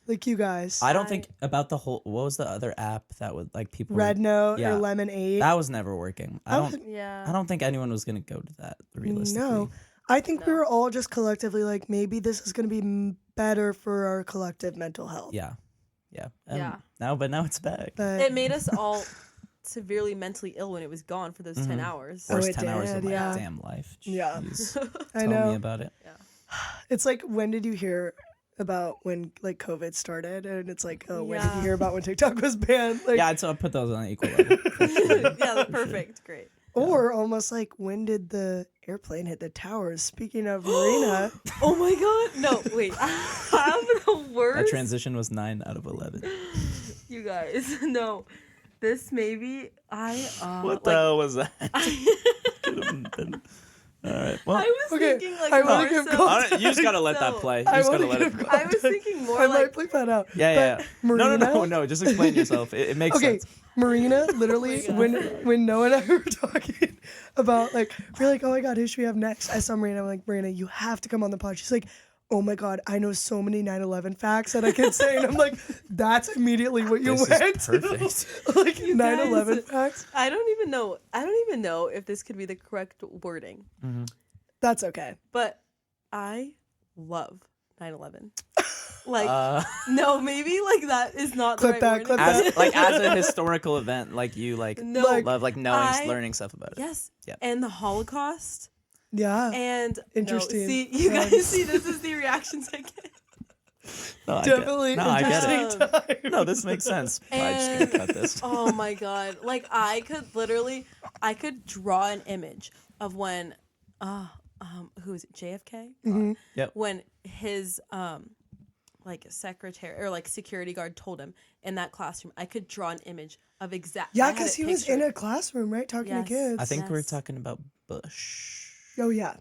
Like you guys, I don't think about the whole. What was the other app that would like people? Red Note yeah. or Lemonade. That was never working. I don't. Yeah. I don't think anyone was gonna go to that realistically. No, I think we No. were all just collectively like maybe this is going to be better for our collective mental health. Yeah. Yeah. Yeah. Now it's back. But It made us all severely mentally ill when it was gone for those 10 hours. Oh, Worst it 10 hours of did, my yeah. damn life. Yeah. Jeez. I Tell know. me about it. It's like when did you hear about when like COVID started? And it's like, oh, when did you Yeah. hear about when TikTok was banned? Like, Yeah, I'd put those on an equal level. for sure. Yeah, that's perfect. Great. or almost like when did the airplane hit the towers? Speaking of Marina, Oh my god. No, wait. I'm the worst. That transition was 9 out of 11. You guys. No. This maybe What the hell was that? Could have been. All right. Well, I was Okay, thinking like I more wanna give so. I don't- you just gotta let that So, play. You I just gotta wanna let it give play. I was thinking more I like might bleep that out. Yeah. But No. Marina- No. Just explain yourself. It makes Okay, sense. Marina, literally, when Noah and I were talking about, like, we're like, oh my God, who should we have next? I saw Marina, I'm like, Marina, you have to come on the pod. She's like, oh my God, I know so many 9/11 facts that I can say. And I'm like, that's immediately what you This went is to. perfect. Like, You 9/11 guys- facts? I don't even know if this could be the correct wording. That's okay. But I love 9/11. Like no, maybe like that is not Clip the right that, clip wording. that. as a historical event, like you like No, Like- love like knowing I- learning stuff about it. Yes. Yeah. And the Holocaust. Yeah. And Interesting. No, see, you Nice. guys see, this is the reactions I get. No, Definitely I get it. interesting time. No, this makes sense. I'm just And gonna cut this. oh my god, like I could draw an image of when, who is it, JFK? Yep. When his like secretary or like security guard told him in that classroom, I could draw an image of exact. Yeah, I had because it he was in pictured. a classroom, right, talking Yes. to kids. I think we're Yes. talking about Bush. Oh yeah.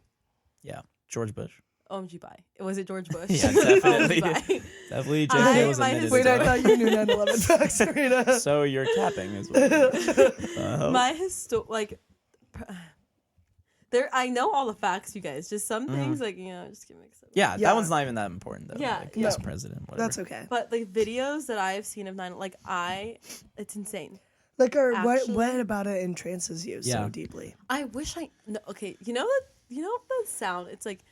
Yeah, George Bush. OMG bye. Was it George Bush? Yeah, definitely. OMG bye. Definitely, I- JFK was a my minute Wait, I ago. thought you knew 9/11 facts, Marina. So you're capping as well. My there. I know all the facts, you guys. Just some things like just get mixed up. Yeah, Yeah. that one's not even that important though. Yeah, like, yeah. Vice president, whatever. That's okay. But the videos that I have seen of it's insane. Like, or Actually- what about it entrances you Yeah. so deeply? I wish okay, you know that sound. It's like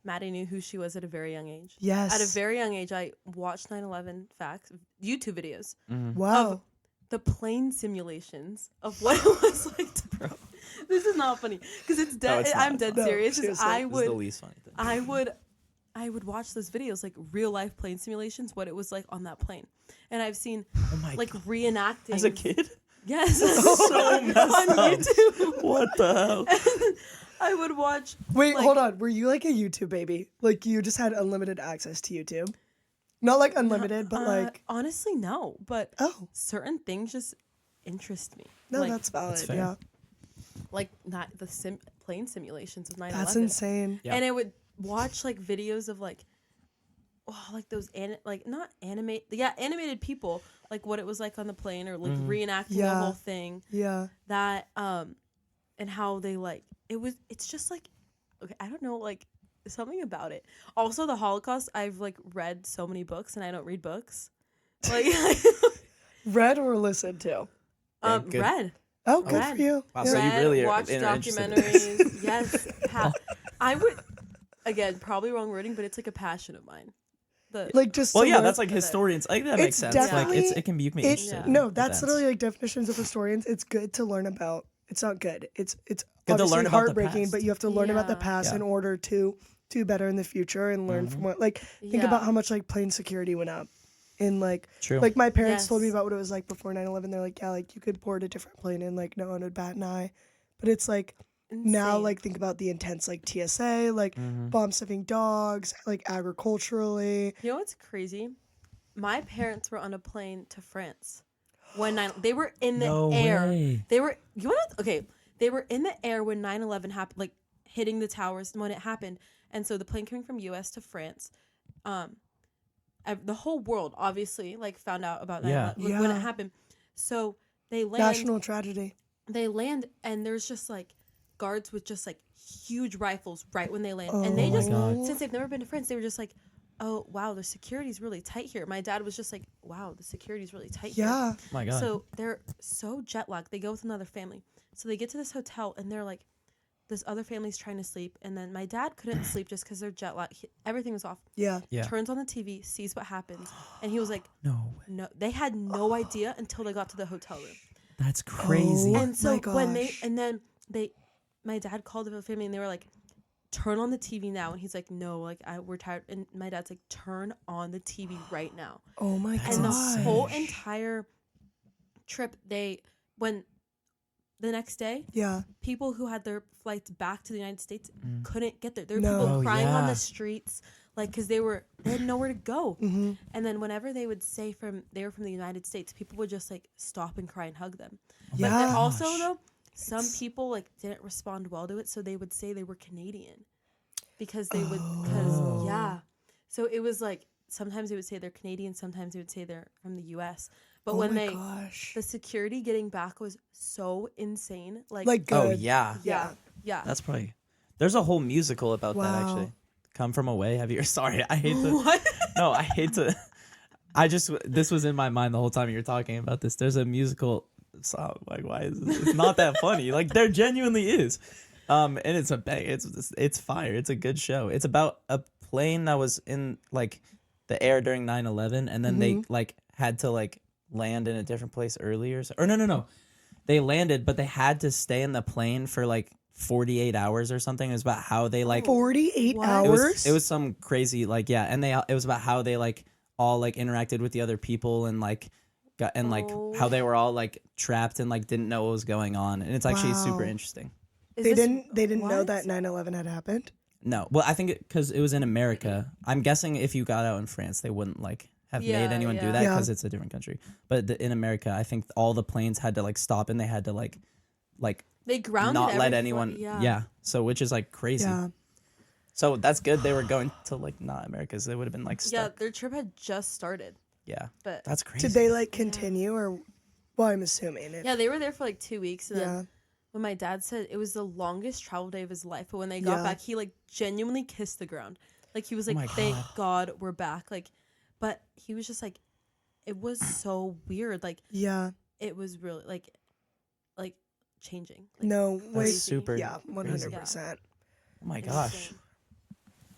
Maddie knew who she was at a very young age. Yes. At a very young age, I watched 9/11 facts, YouTube videos, Wow. the plane simulations of what it was like to. Bro, this is not funny because it's dead. it's not, I'm it's dead not. No, serious. 'Cause seriously. I This is would, the least funny thing. I would watch those videos, like real life plane simulations, what it was like on that plane, and I've seen Oh my like god. reenacting As a kid? Yes, So messed on up. YouTube. What the hell? I would watch. Wait, like- hold on. Were you like a YouTube baby? Like you just had unlimited access to YouTube? Not like unlimited, but like honestly, no. But oh certain things just interest me. no, like, that's valid. fair. Yeah, like not the plane simulations of 9/11. that's insane. Yeah. And I would watch like videos of like, like those animated people, like what it was like on the plane, or like reenacting the Yeah. whole thing. Yeah, That and how they like it's just like, okay, I don't know, like something about it. Also, the Holocaust. I've like read so many books, and I don't read books. Like, read or listened to? Yeah, good. read. Oh, good Read. for you. Wow, Yeah. so you Read, really are watch interested in documentaries. Yes, I would. Again, probably wrong wording, but it's like a passion of mine. The Like just Well, to yeah, learn- that's like historians. I think that makes It's sense. Like definitely- it can be you can be interested. in no, that's events. literally like definitions of historians. It's good to learn about. It's not good. It's to obviously learn about the heartbreaking, past. but you have to learn about the Yeah. past Yeah. in order to do better in the future and learn from what. Like think Yeah. about how much like plane security went up. In like True. like my parents told me Yes. about what it was like before 9/11. They're like, yeah, like you could board a different plane and like no one would bat an eye. But it's like now Insane. like think about the intense like TSA, like bomb sniffing dogs, like agriculturally. You know what's crazy? My parents were on a plane to France when they were in the No air. way. They were They were in the air when 9/11 happened, like hitting the towers when it happened. And so the plane coming from US to France, the whole world obviously like found out about 9/11 when Yeah. it happened. So they land National tragedy. and there's just like guards with just like huge rifles right when they land. Oh and they my just God. since they've never been to France, they were just like, oh wow, the security's really tight here. My dad was just like, wow, the security's really tight here. Yeah. Oh my god. So they're so jet lagged. They go with another family. So they get to this hotel and they're like, this other family's trying to sleep. And then my dad couldn't sleep just because they're jet lagged. Everything was off. Yeah. yeah. Turns on the TV, sees what happens. And he was like, No way. no, they had no idea until they got to the hotel room. That's crazy. Oh. And so my when gosh. my dad called the family and they were like, turn on the TV now. And he's like, no, like we're tired. And my dad's like, turn on the TV right now. Oh my That's And the gosh. whole entire trip, when the next day, Yeah. people who had their flights back to the United States Mm. couldn't get there. There were No. people Oh, crying on yeah. the streets, like because they had nowhere to go. Mm-hmm. And then whenever they would say they were from the United States, people would just like stop and cry and hug them. But then Yeah. also Gosh. though, some people like didn't respond well to it, so they would say they were Canadian because they would yeah. So it was like sometimes they would say they're Canadian, sometimes they would say they're from the U.S. But Oh when my gosh. the security getting back was so insane, Like Oh good. yeah. yeah. That's probably. There's a whole musical about that Wow. actually. Come From Away. Have you? Sorry, I hate to. What? No, I hate to. This was in my mind the whole time you were talking about this. There's a musical song. Like, why is this? It's not that funny. Like, there genuinely is. And it's a bang. It's fire. It's a good show. It's about a plane that was in like the air during 9/11, and then they like had to like land in a different place earlier. Or no. They landed, but they had to stay in the plane for like 48 hours or something. It was about how they like 48 What? hours. it was some crazy like and it was about how they like all like interacted with the other people and like got and like how they were all like trapped and like didn't know what was going on, and it's actually super Wow. interesting. They didn't know what? that 9/11 had happened. No, well, I think because it was in America. I'm guessing if you got out in France, they wouldn't like have made anyone do that Yeah. because it's a different country. But in America, I think all the planes had to like stop and they had to like They grounded not let every anyone. flight, Yeah. So which is like crazy. Yeah. So that's good. They were going to like not America, so they would have been like Yeah, stuck. their trip had just started. Yeah. But That's crazy. Did they like continue or? Well, I'm assuming. yeah, they were there for like 2 weeks. And Yeah. then when my dad said it was the longest travel day of his life, but when they got Yeah. back, he like genuinely kissed the ground. Like he was like, my "Thank God we're back." Like, but he was just like, it was so weird. Like Yeah. it was really like changing. Like, No. That's Wait. super. Yeah. 100%. Oh my insane. gosh.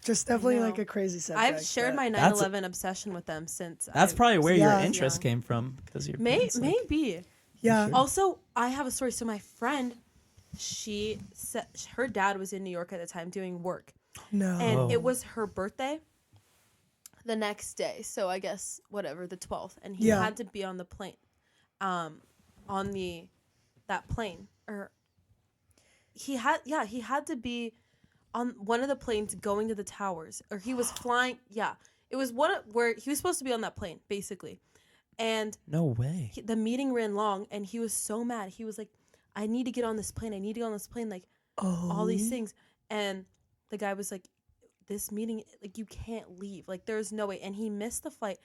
Just definitely know. like a crazy subject. I've shared my That's- 9/11 obsession with them since. That's I probably where Yeah. your interest young. came from because you're maybe. Yeah. Also, I have a story. So my friend, she said her dad was in New York at the time doing work, No. and it was her birthday the next day. So I guess whatever, the 12th, and he Yeah. had to be on the plane, on that plane, or he had to be on one of the planes going to the towers, or he was flying. Yeah, it was where he was supposed to be on that plane basically, and No way. the meeting ran long, and he was so mad. He was like, I need to get on this plane. I need to get on this plane. Like all these things. And the guy was like, this meeting, like you can't leave. Like there's no way. And he missed the flight.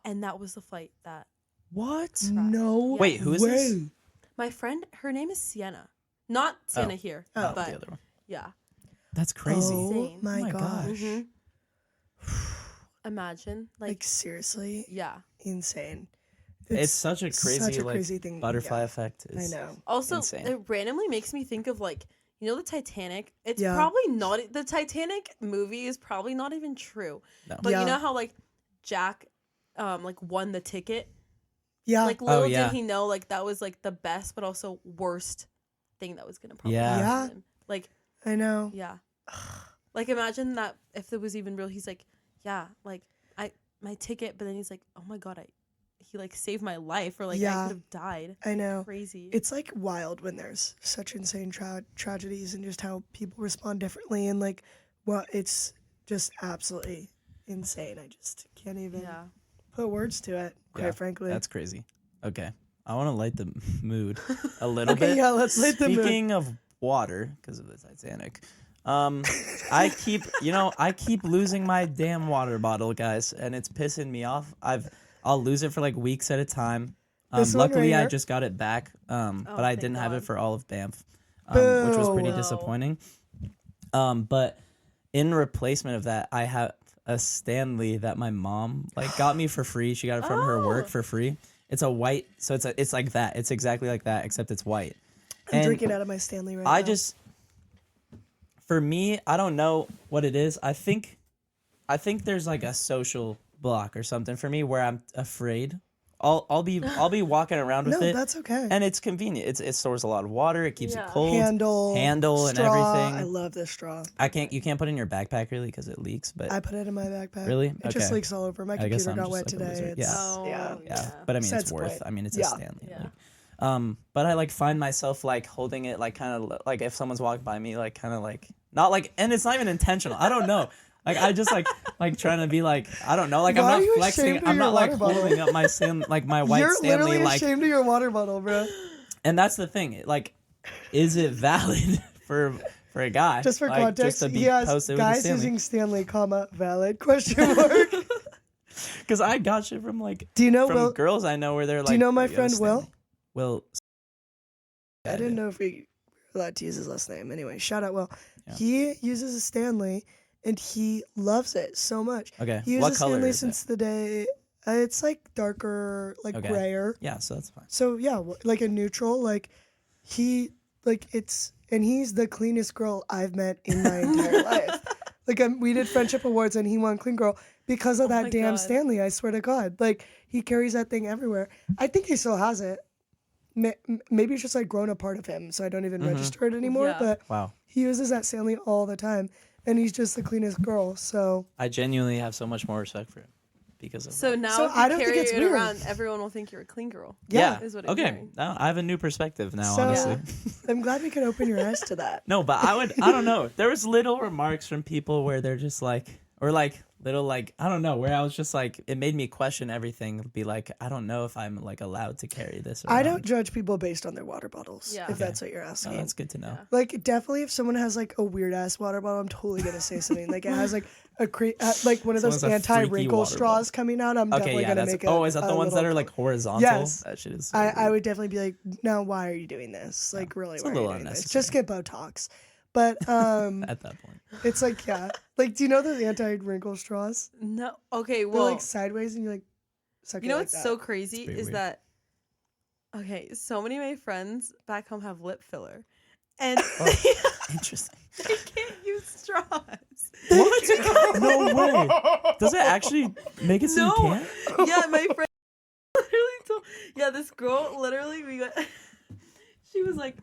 And that was the flight that What? No. Yeah. Wait, who is this? way. my friend, her name is Sienna. Not Sienna here. Oh. But The other one. yeah. That's crazy. Oh Insane. my, Oh my gosh. Mhm. Imagine. Like seriously, Yeah. insane. It's such a crazy, such a like, crazy thing. butterfly Yeah, effect. I Is, know. Also, Insane. it randomly makes me think of like, you know, the Titanic. It's Yeah. probably not the Titanic movie is probably not even true. No. But Yeah. you know how like Jack, like won the ticket. Yeah. Like little yeah. did he know, like that was like the best, but also worst thing that was gonna probably Yeah. happen Yeah. to him. Like I know. yeah, like imagine that if it was even real. He's like, yeah, like my ticket, but then he's like, oh my god, he like saved my life, or like I Yeah. could have died. I know. Crazy. It's like wild when there's such insane tragedies and just how people respond differently and like it's just absolutely insane. I just can't even yeah. put words to it, quite Yeah, frankly. That's crazy. Okay. I want to light the mood a little Okay, bit. yeah, let's light the mood. Speaking of water, because of the Titanic, I keep losing my damn water bottle, guys, and it's pissing me off. I'll lose it for like weeks at a time. This one Luckily, right I here? just got it back, but I thank didn't have it God. for all of Banff, which was pretty Boo. disappointing. But in replacement of that, I have a Stanley that my mom like got me for free. She got it from her work Oh. for free. It's a white, so it's like that. It's exactly like that, except it's white. I'm And drinking out of my Stanley right I now. just, for me, I don't know what it is. I think there's like a social block or something for me where I'm afraid. I'll be walking around with No, it, that's okay. and it's convenient. It stores a lot of water. It keeps Yeah. it cold. handle and straw. everything. I love this straw. You can't put it in your backpack really because it leaks. But I put it in my backpack. Really? It just Okay. leaks all over. My I guess computer I'm got just wet like a today. wizard. It's, Yeah. Oh, yeah. yeah, but I mean Besides it's worth. point. I mean it's Yeah. a Stanley. Yeah. Like, but I like find myself like holding it like kind of like if someone's walking by me like kind of like not like, and it's not even intentional. I don't know. Like I just like trying to be like I don't know, like Why are I'm you not flexing. ashamed of I'm your not like water bottle? holding up my my white You're Stanley literally like, ashamed of your water bottle, bro. and that's the thing. Like, is it valid for a guy? Just for like, context, to be he has posted with a guys Stanley? using Stanley, comma, valid, question mark. Because I got shit from like Do you know from Will? girls I know where they're like. Do you know my "Yo, friend Stanley." Will? Will. I didn't know if we were allowed to use his last name. Anyway, shout out Will. Yeah. He uses a Stanley, and he loves it so much. Okay. He What uses color Stanley is it? since the day. It's like darker, like Okay. grayer. Yeah, so that's fine. So yeah, like a neutral. Like he, like it's, and he's the cleanest girl I've met in my entire life. Like we did friendship awards, and he won clean girl because of Oh that my damn God. Stanley. I swear to God, like he carries that thing everywhere. I think he still has it. maybe it's just like grown a part of him, so I don't even register it anymore. Yeah. But Wow. he uses that Stanley all the time, and he's just the cleanest girl. So I genuinely have so much more respect for him because of So that. now So if I you don't think carry it's it weird. around, everyone will think you're a clean girl. Yeah. Is what I'm Okay. hearing. Now I have a new perspective now, So- honestly. I'm glad we could open your eyes to that. No, but I don't know. There was little remarks from people where they're just like, or like little like, I don't know, where I was just like, it made me question everything. Be like, I don't know if I'm like allowed to carry this around. I don't judge people based on their water bottles. Yeah. If Okay. that's what you're Oh, asking. that's good to know. Yeah. Like definitely, if someone has like a weird ass water bottle, I'm totally gonna say something. Like it has like like one of those Someone's a freaky anti-wrinkle water straws coming out. I'm Okay, definitely yeah, gonna that's. make Oh, is that the a ones that little are like horizontal? Yes. That shit is. So I weird. would definitely be like, no, why are you doing this? Like, really, It's a why are little you doing this? unnecessary. Just get Botox. But At that point. it's like, yeah, like, do you know those anti-wrinkle straws? No. Okay. They're Well, like sideways, and you like suck you it know like what's that. so crazy pretty is weird. that. Okay, so many of my friends back home have lip filler, and Interesting. they can't use straws. What? No way. Does it actually make it so you No. can't? Yeah, my friend literally told. Yeah, this girl literally we got. She was like,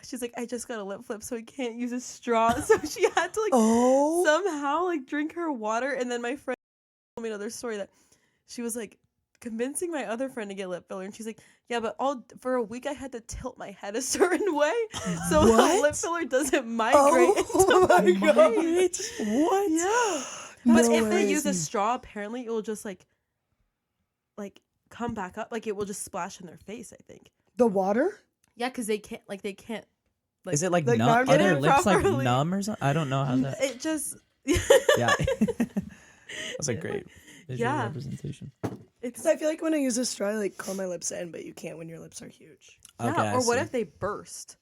she's like, I just got a lip flip, so I can't use a straw. So she had to like Oh, somehow like drink her water, and then my friend told me another story that she was like convincing my other friend to get lip filler, and she's like, yeah, but for a week I had to tilt my head a certain way, so the What? lip filler doesn't migrate. oh my god! What? Yeah. But No if they way. use a straw, apparently it will just like come back up. Like it will just splash in their face, I think. The water? Yeah, because they can't. Like Is it like, Like, numb? not Are getting their it lips like properly. numb or something? I don't know how that. it just. Yeah. That's a great visual Yeah. representation. It's Because I feel like when I use a straw, I like curl my lips in, but you can't when your lips are huge. yeah. Okay, I Or what see. if they burst?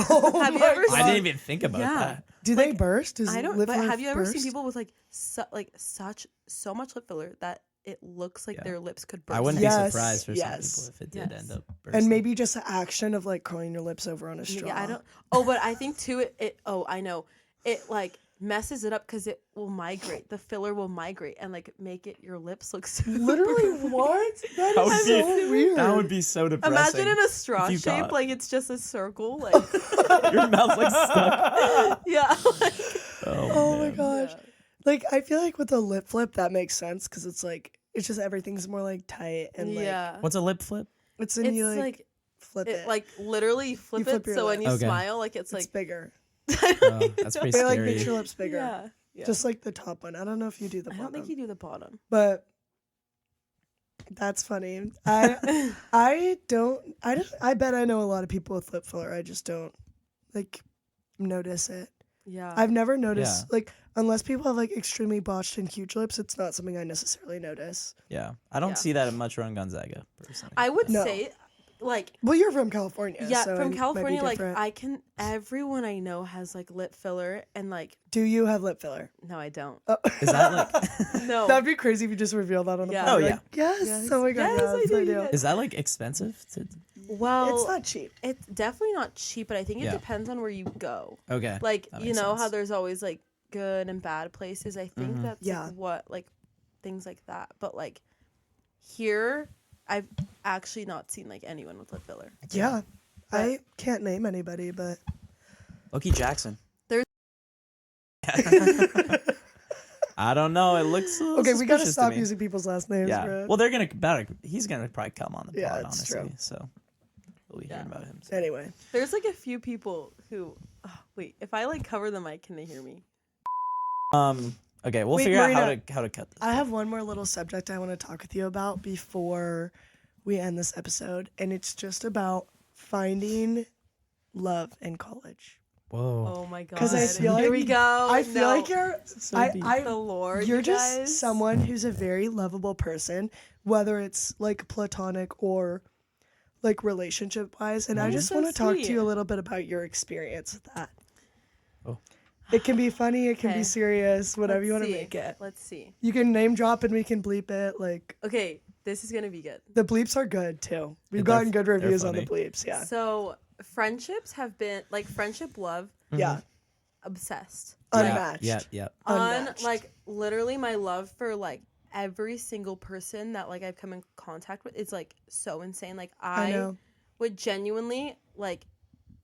Oh Have you my ever God. I didn't even think about Yeah. that. Do they burst? Does I don't. lip But filler have you ever seen burst? people with like so much lip filler that it looks like Yeah. their lips could burst? I wouldn't Yes, be surprised for yes, some people if it did yes. end up bursting. And maybe just the action of like curling your lips over on a straw. Yeah, I don't. Oh, but I think too. It. Oh, I know. It like messes it up because it will migrate. The filler will migrate and like make it your lips look super. Literally, what? That That is would so be- weird. That would be so depressing. Imagine in a straw if you shape, got- like it's just a circle. Like Your mouth's like stuck. yeah. Like, Oh my man. gosh. yeah. Like, I feel like with a lip flip, that makes sense because it's like, it's just everything's more like tight and like, Yeah. What's a lip flip? it's when It's you like, like flip it. it like literally you flip flip it your so when lip. you Okay. smile, like it's it's like bigger. I don't Oh, even that's know. pretty They like scary. make your lips bigger. Yeah. Yeah. Just like the top one. I don't know if you do the I bottom. don't think you do the bottom. But that's funny. I bet I know a lot of people with lip filler. I just don't like notice it. Yeah. I've never noticed like unless people have like extremely botched and huge lips, it's not something I necessarily notice. Yeah. I don't Yeah. see that much around Gonzaga, personally. I would No. say like Well, you're from California. yeah, so it from might be California, like different. everyone I know has like lip filler and like Do you have lip filler? no, I don't. Oh. Is that like... No. That'd be crazy if you just revealed that on the Yeah. pod. Oh, Like, yeah. yes. Yes. Oh my god. Yes, I yes, do, I do. yes. Is that like expensive? Well, It's not cheap. it's definitely not cheap, but I think it Yeah. depends on where you go. Okay. Like, that you makes know how sense. there's always like good and bad places. I think Mhm. that's Yeah. like, what like things like that. But like here, I've actually not seen like anyone with lip filler. Yeah. But- I can't name anybody, but Loki Jackson. There's- I don't know. It looks a little okay, we gotta suspicious to stop me. using people's last names, Yeah. bro. Well, he's gonna probably come on the pod, Yeah, it's honestly. true. So we'll be Yeah. hearing about him. soon. Anyway, There's like a few people who wait, if I like cover the mic, can they hear me? Okay, we'll Wait, figure out Marina, how to cut this. I have one more little subject I want to talk with you about before we end this episode, and it's just about finding love in college. Whoa. Oh my god. 'Cause I feel Here like- we go. I feel No. like you're So deep. the Lord. you're you just guys. someone who's a very lovable person, whether it's like platonic or like relationship wise. And I That is just so want to talk to sweet. you a little bit about your experience with that. Oh. It can be funny, it can be Okay. serious, whatever Let's you want to see. make it. Let's see. You can name drop and we can bleep it. Like Okay, this is gonna be good. the bleeps are good too. We've Yeah, gotten good they're reviews on the funny. bleeps. Yeah. So friendships have been like friendship love Yeah. obsessed. Unmatched. Yeah, yeah. On Unmatched. like literally my love for like every single person that like I've come in contact with is like so insane. Like I I know. would genuinely like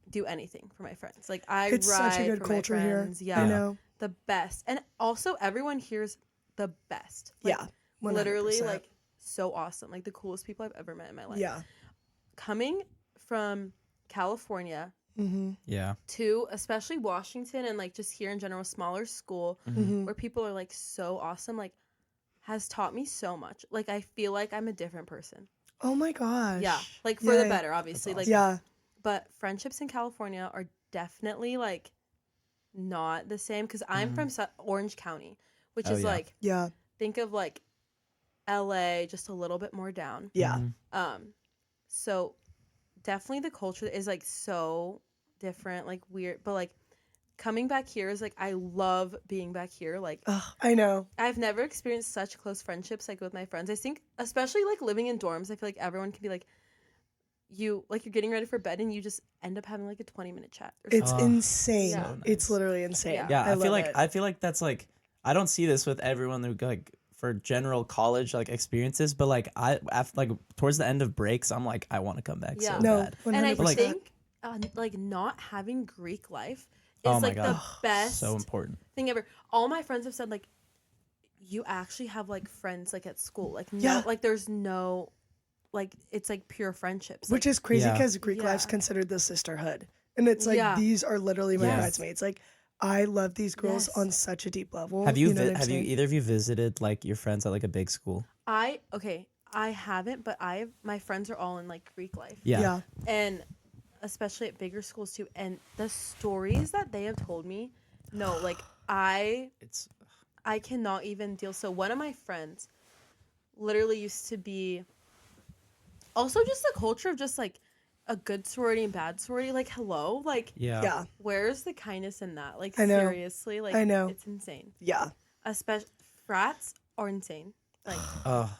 do anything for my friends. Like I It's ride such a good for culture my here. friends. Yeah, I know. the best. And also everyone here's the best. Like, Yeah. 100%. literally like so awesome. Like the coolest people I've ever met in my life. Yeah. Coming from California Mm-hmm. Yeah. to especially Washington and like just here in general, smaller school Mm-hmm. where people are like so awesome, like has taught me so much. Like I feel like I'm a different person. Oh my gosh. Yeah. Like for Yeah. the better, obviously. That's Like Yeah. but friendships in California are definitely like not the same because I'm from Orange County, which Oh, is yeah. like Yeah. think of like LA just a little bit more down. Yeah. So definitely the culture is like so different, like weird, but like coming back here is like I love being back here. Like Ugh, I know. I've never experienced such close friendships like with my friends. I think especially like living in dorms, I feel like everyone can be like you're getting ready for bed and you just end up having like a 20-minute chat or It's Oh, insane. Yeah. so It's nice. literally insane. Yeah. Yeah, I feel love like it. that's like I don't see this with everyone who like for general college like experiences, but like after like towards the end of breaks, I'm like I want to come back Yeah. so No, bad. 100%. And I Like- think like not having Greek life is Oh my like God. the best So important. thing ever. All my friends have said like you actually have like friends like at school. Like no Yeah. like there's no like it's like pure friendships. Which is crazy Yeah. because Greek Yeah. life's considered the sisterhood. And it's like, Yeah. these are literally my Yes. bridesmaids. Like, I love these girls Yes. on such a deep level. Have you know what I'm have you saying? either of you visited like your friends at like a big school? I haven't, but my friends are all in like Greek life. Yeah. And especially at bigger schools too. And the stories that they have told me, no, like It's I cannot even deal. So one of my friends literally used to be also just the culture of just like a good sorority and bad sorority. Like, hello, like yeah. Yeah. where's the kindness in that? Like I know. seriously, like I know. it's insane. Yeah. Especially frats are insane. Like Oh,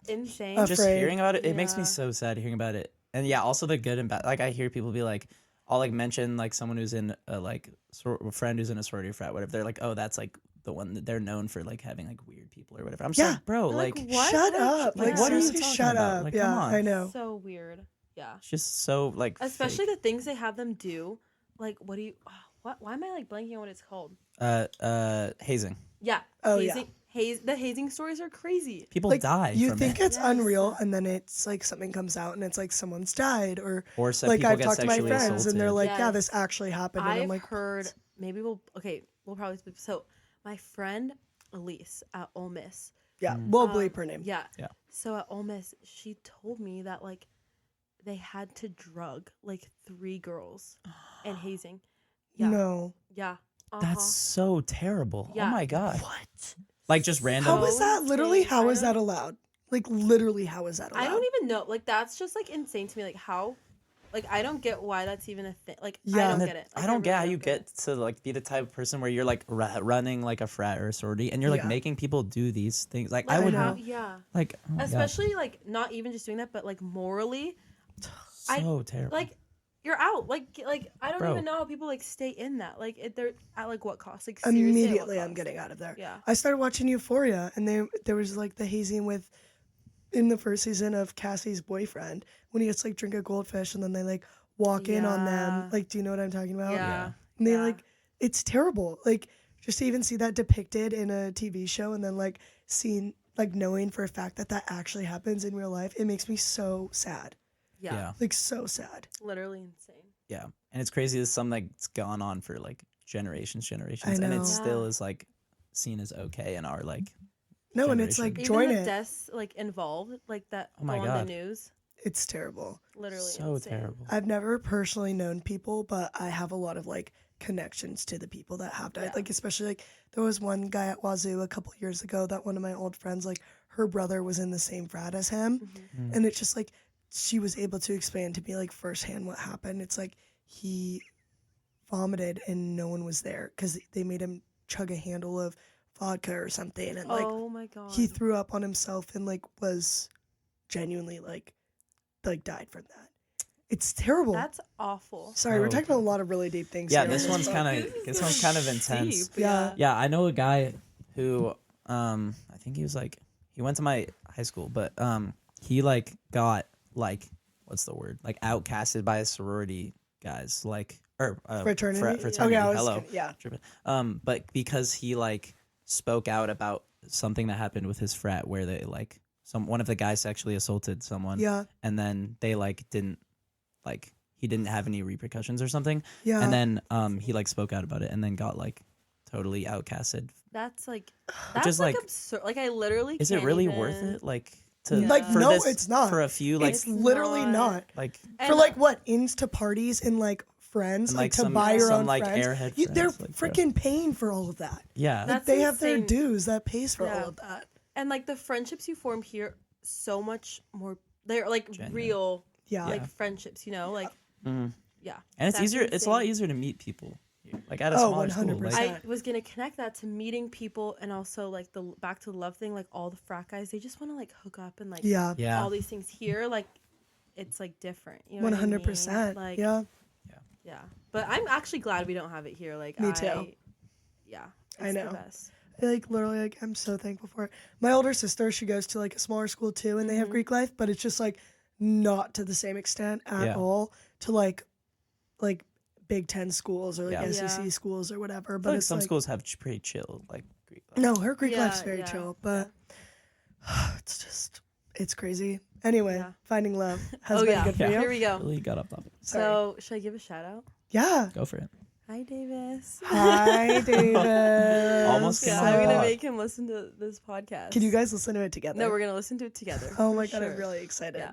insane. Of- just Afraid. hearing about it, it makes me Yeah. so sad hearing about it. And yeah, also the good and bad. Like I hear people be like, I'll like mention like someone who's in a like a friend who's in a sorority or frat, whatever. They're like, oh, that's like the one that they're known for like having like weird people or whatever. I'm just Yeah. like, bro, You're like, what? Shut Like, up. Like, yeah. what are you seriously, talking shut about? up. Like, yeah, come on. I know. So weird. Yeah. it's just so like Especially fake. the things they have them do. Like, what do you? Why am I like blanking on what it's called? Hazing. Yeah. Oh, yeah. The hazing stories are crazy. People Like, die. you from think it. it's Yes. unreal, and then it's like something comes out, and it's like someone's died, or Or some like people I've get talked to my sexually friends, assaulted. and they're like, yeah, Yes. this actually happened, and I've I'm like, heard. what? Maybe we'll probably speak. So my friend Elise at Ole Miss. Yeah, we'll um, bleep her name. Yeah. Yeah. So at Ole Miss, she told me that like they had to drug like 3 girls and hazing. Yeah. No. Yeah. That's so terrible. Yeah. Oh my god. What? Like just random. How is So that? Literally, insane. how I is don't- that allowed? Like, literally, how is that allowed? I don't even know. Like that's just like insane to me. Like how, like I don't get why that's even a thing. Like Yeah. I don't And get it. I Like, don't get really how you don't get to like be the type of person where you're like running like a frat or a sorority and you're like Yeah. making people do these things. Like, Like, I would know. yeah. like oh my God. Especially like not even just doing that, but like morally, so terrible. like you're out. Like I don't Bro. even know how people like stay in that. Like they're at like what cost? Like seriously, at what Immediately, I'm cost? getting out of there. Yeah. I started watching Euphoria, and there was like the hazing with in the first season of Cassie's boyfriend when he gets like drink a goldfish, and then they like walk in on them. Yeah. Like, do you know what I'm talking about? Yeah. And they Yeah. like, it's terrible. Like, just to even see that depicted in a TV show, and then like seeing like knowing for a fact that that actually happens in real life, it makes me so sad. Yeah. yeah. Like, so sad. Literally insane. Yeah. And it's crazy. It's something that's gone on for like generations, and know. it still Yeah. is like seen as okay in our like No, and it's like generation. join Even the it. deaths like involved, like that Oh my go on God. the news. It's terrible. Literally so insane. terrible. I've never personally known people, but I have a lot of like connections to the people that have died. Yeah. Like, especially like there was one guy at Wazoo a couple years ago that one of my old friends, like her brother was in the same frat as him. Mm-hmm. And it's just like she was able to explain to me like firsthand what happened. It's like he vomited and no one was there because they made him chug a handle of vodka or something, and like Oh my god. he threw up on himself and like was genuinely like died from that. It's terrible. That's awful. Sorry, we're Oh. talking about a lot of really deep things. Yeah, here. this one's kind of intense. Deep, Yeah. Yeah, I know a guy who I think he he went to my high school, but he like got like what's the word, like outcasted by his sorority guys, like Fraternity? fraternity. Okay, Hello. yeah. But because he like spoke out about something that happened with his frat where they like one of the guys sexually assaulted someone. Yeah. And then they like didn't like he didn't have any repercussions or something. Yeah. And then he like spoke out about it and then got like totally outcasted. That's like is, like, absurd. Like I literally Is it can't really even... worth it? Like to Like, for no, this, it's not. for a few like It's literally not. like For like what, Insta parties and like friends, and, like to some, buy your some own like friends. airhead They're friends, like, freaking paying for all of that. yeah. Like, That's they have their insane. dues that pays for Yeah. all of that. And like the friendships you form here, so much more. They're like Genuine. real, Yeah. like friendships. You know, like Mhm. yeah. And it's That's easier. It's a lot insane. easier to meet people here, like at a Oh, smaller school. 100%. Like, I was gonna connect that to meeting people, and also like the back to the love thing. Like all the frat guys, they just want to like hook up and like Yeah. yeah. all these things here. Like it's like different. You know what I 100%. mean? Like Yeah. yeah. But I'm actually glad we don't have it here. Like Me too. Yeah, I it's know. The best. Like literally, like I'm so thankful for it. My older sister, she goes to like a smaller school too, and they have Greek life, but it's just like not to the same extent at Yeah. all to like Big Ten schools or like Yeah. SEC Yeah. schools or whatever. I But feel like it's some like schools have pretty chill like Greek life. no, her Greek Yeah, life's very yeah, chill, but it's crazy. Anyway, Yeah. finding love has Oh been yeah. good for Yeah. you. Here we go. Really got off topic. So should I give a shout out? Yeah. Go for it. Hi, Davis. Hi, David. Almost Yeah, came I'm out gonna hot. make him listen to this podcast. Can you guys listen to it together? No, we're gonna listen to it together. Oh for my god, I'm sure. really excited. Yeah.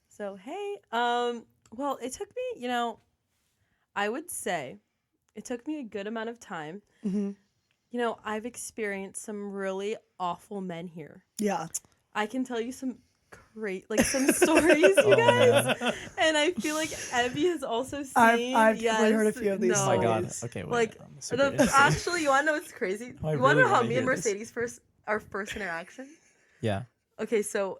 So hey, well, it took me, I would say, it took me a good amount of time. hmm I've experienced some really awful men here. Yeah. I can tell you some some stories, you Oh, guys. man. And I feel like Evie has also seen. I've definitely heard a few of these Oh my god. stories. Okay, wait. Like, I'm super interested. actually, you want to know what's crazy? I You want really to know how wanna me and hear this. Mercedes our first interaction? Yeah. Okay, so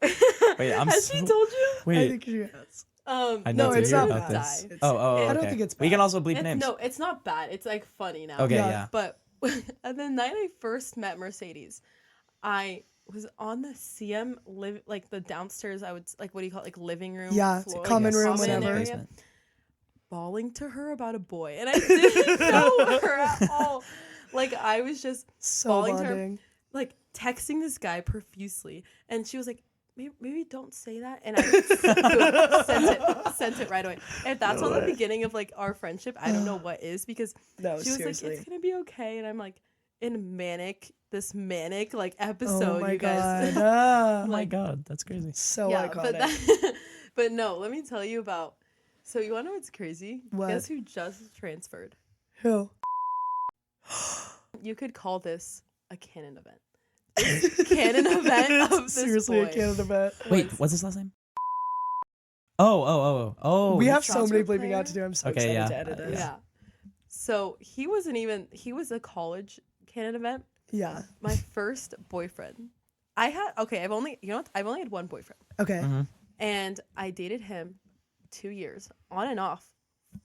Wait, I'm has so she told you? I Wait. think she has. I need No, to it's hear not about bad. this. It's- Okay. I don't think it's We can bad. also bleep names. No, it's not bad. It's like funny now. Okay, Yeah. yeah. But the night I first met Mercedes, I was on the CM like the downstairs. I would like, what do you call it? Like living room. Yeah, floor, common like, room, common whatever. area, Basement. bawling to her about a boy, and I didn't know her at all. Like I was just So bawling to her, bonding. like texting this guy profusely, and she was like, maybe don't say that, and I sent it right away. If that's No not the way. beginning of like our friendship, I don't know what is, because No, she was seriously. like, it's gonna be okay, and I'm like in this manic like Oh episode, my you guys. god. Ah. Oh my like- god, that's crazy. So Yeah, iconic. but no, let me tell you about. So you wanna know what's crazy? What? Guess who just transferred? Who? You could call this a canon event. Canon event of this Seriously, boy. a Canada bet. Wait, what's his last name? Oh. We the have so many transfer bleeping out to do. I'm so Okay, excited yeah. to edit this. Yeah. So he was a college canon event. Yeah. My first boyfriend. I've only had one boyfriend. Okay. Mhm. And I dated him 2 years on and off.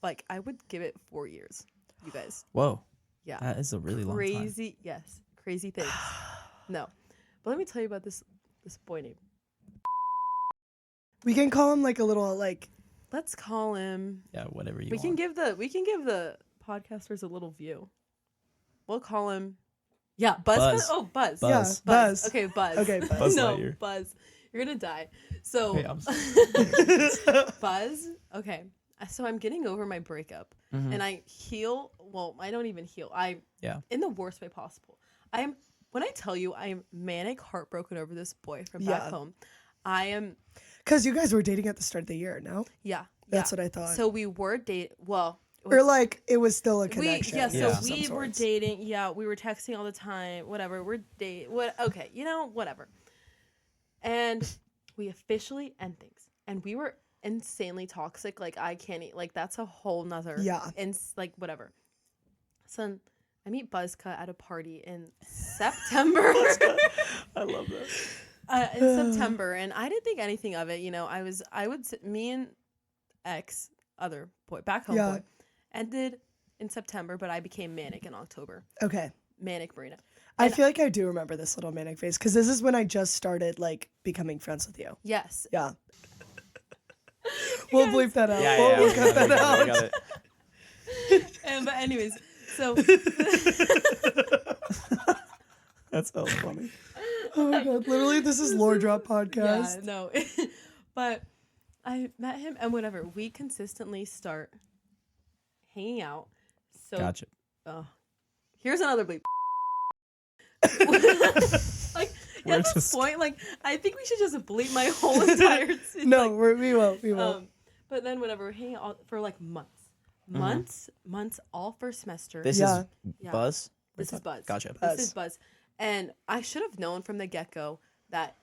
Like I would give it 4 years. You guys. Whoa, Yeah. that is a really long time. Crazy. Yes. Crazy things. No. But let me tell you about this boy name. We can call him like a little like. Let's call him. Yeah, whatever you We want. can give the podcasters a little view. We'll call him. Yeah, Buzz. Buzz. Oh, Buzz. Buzz. Yeah, Buzz. Okay, Buzz. Okay, Buzz. Buzz No, Lightyear. Buzz. You're gonna die. So, Wait, I'm Buzz. Okay, so I'm getting over my breakup, Mhm. and I heal. Well, I don't even heal. Yeah. In the worst way possible. When I tell you I am manic, heartbroken over this boy from Yeah. back home. I am. Because you guys were dating at the start of the year, no? Yeah. That's yeah. what I thought. So we were dating. Well. it Or was- like it was still a connection. So Yeah. of some we were sorts. dating. Yeah, we were texting all the time. Whatever. We're dating. What? Okay, whatever. And we officially end things. And we were insanely toxic. Like I can't eat. Like that's a whole nother. Yeah. And like whatever. So I meet Buzzcut at a party in September. I love that. In September, and I didn't think anything of it. Me and other boy, back home Yeah. boy, ended in September, but I became manic in October. Okay. manic Marina. I feel like I do remember this little manic phase because this is when I just started like becoming friends with you. Yes. Yeah. We'll bleep that out. Yeah, We'll yeah. cut that I out. got it. But anyways, so That's so funny. Oh my god! Literally, this is Lore Drop yeah, podcast. no. But I met him and whatever. We consistently start hanging out. So Gotcha. here's another bleep. Like We're at this just- point, like I think we should just bleep my whole entire. No, like, we won't. We won't. But then whenever we're hanging out for like months, all first semester. This Yeah. is Yeah. Buzz? This is Buzz. Gotcha. Buzz. This is Buzz. And I should have known from the get-go that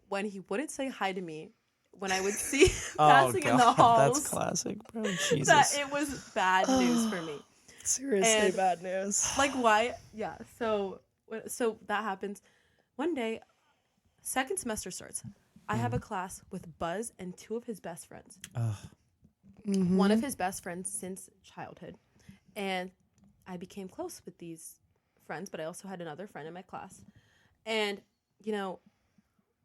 when he wouldn't say hi to me, when I would see passing in the halls, That's classic, bro. Jesus. that it was bad news for me. Seriously, and- bad news. Like, why? Yeah. So that happens. One day, second semester starts. I have a class with Buzz and two of his best friends. Ugh. One of his best friends since childhood. And I became close with these friends, but I also had another friend in my class. And,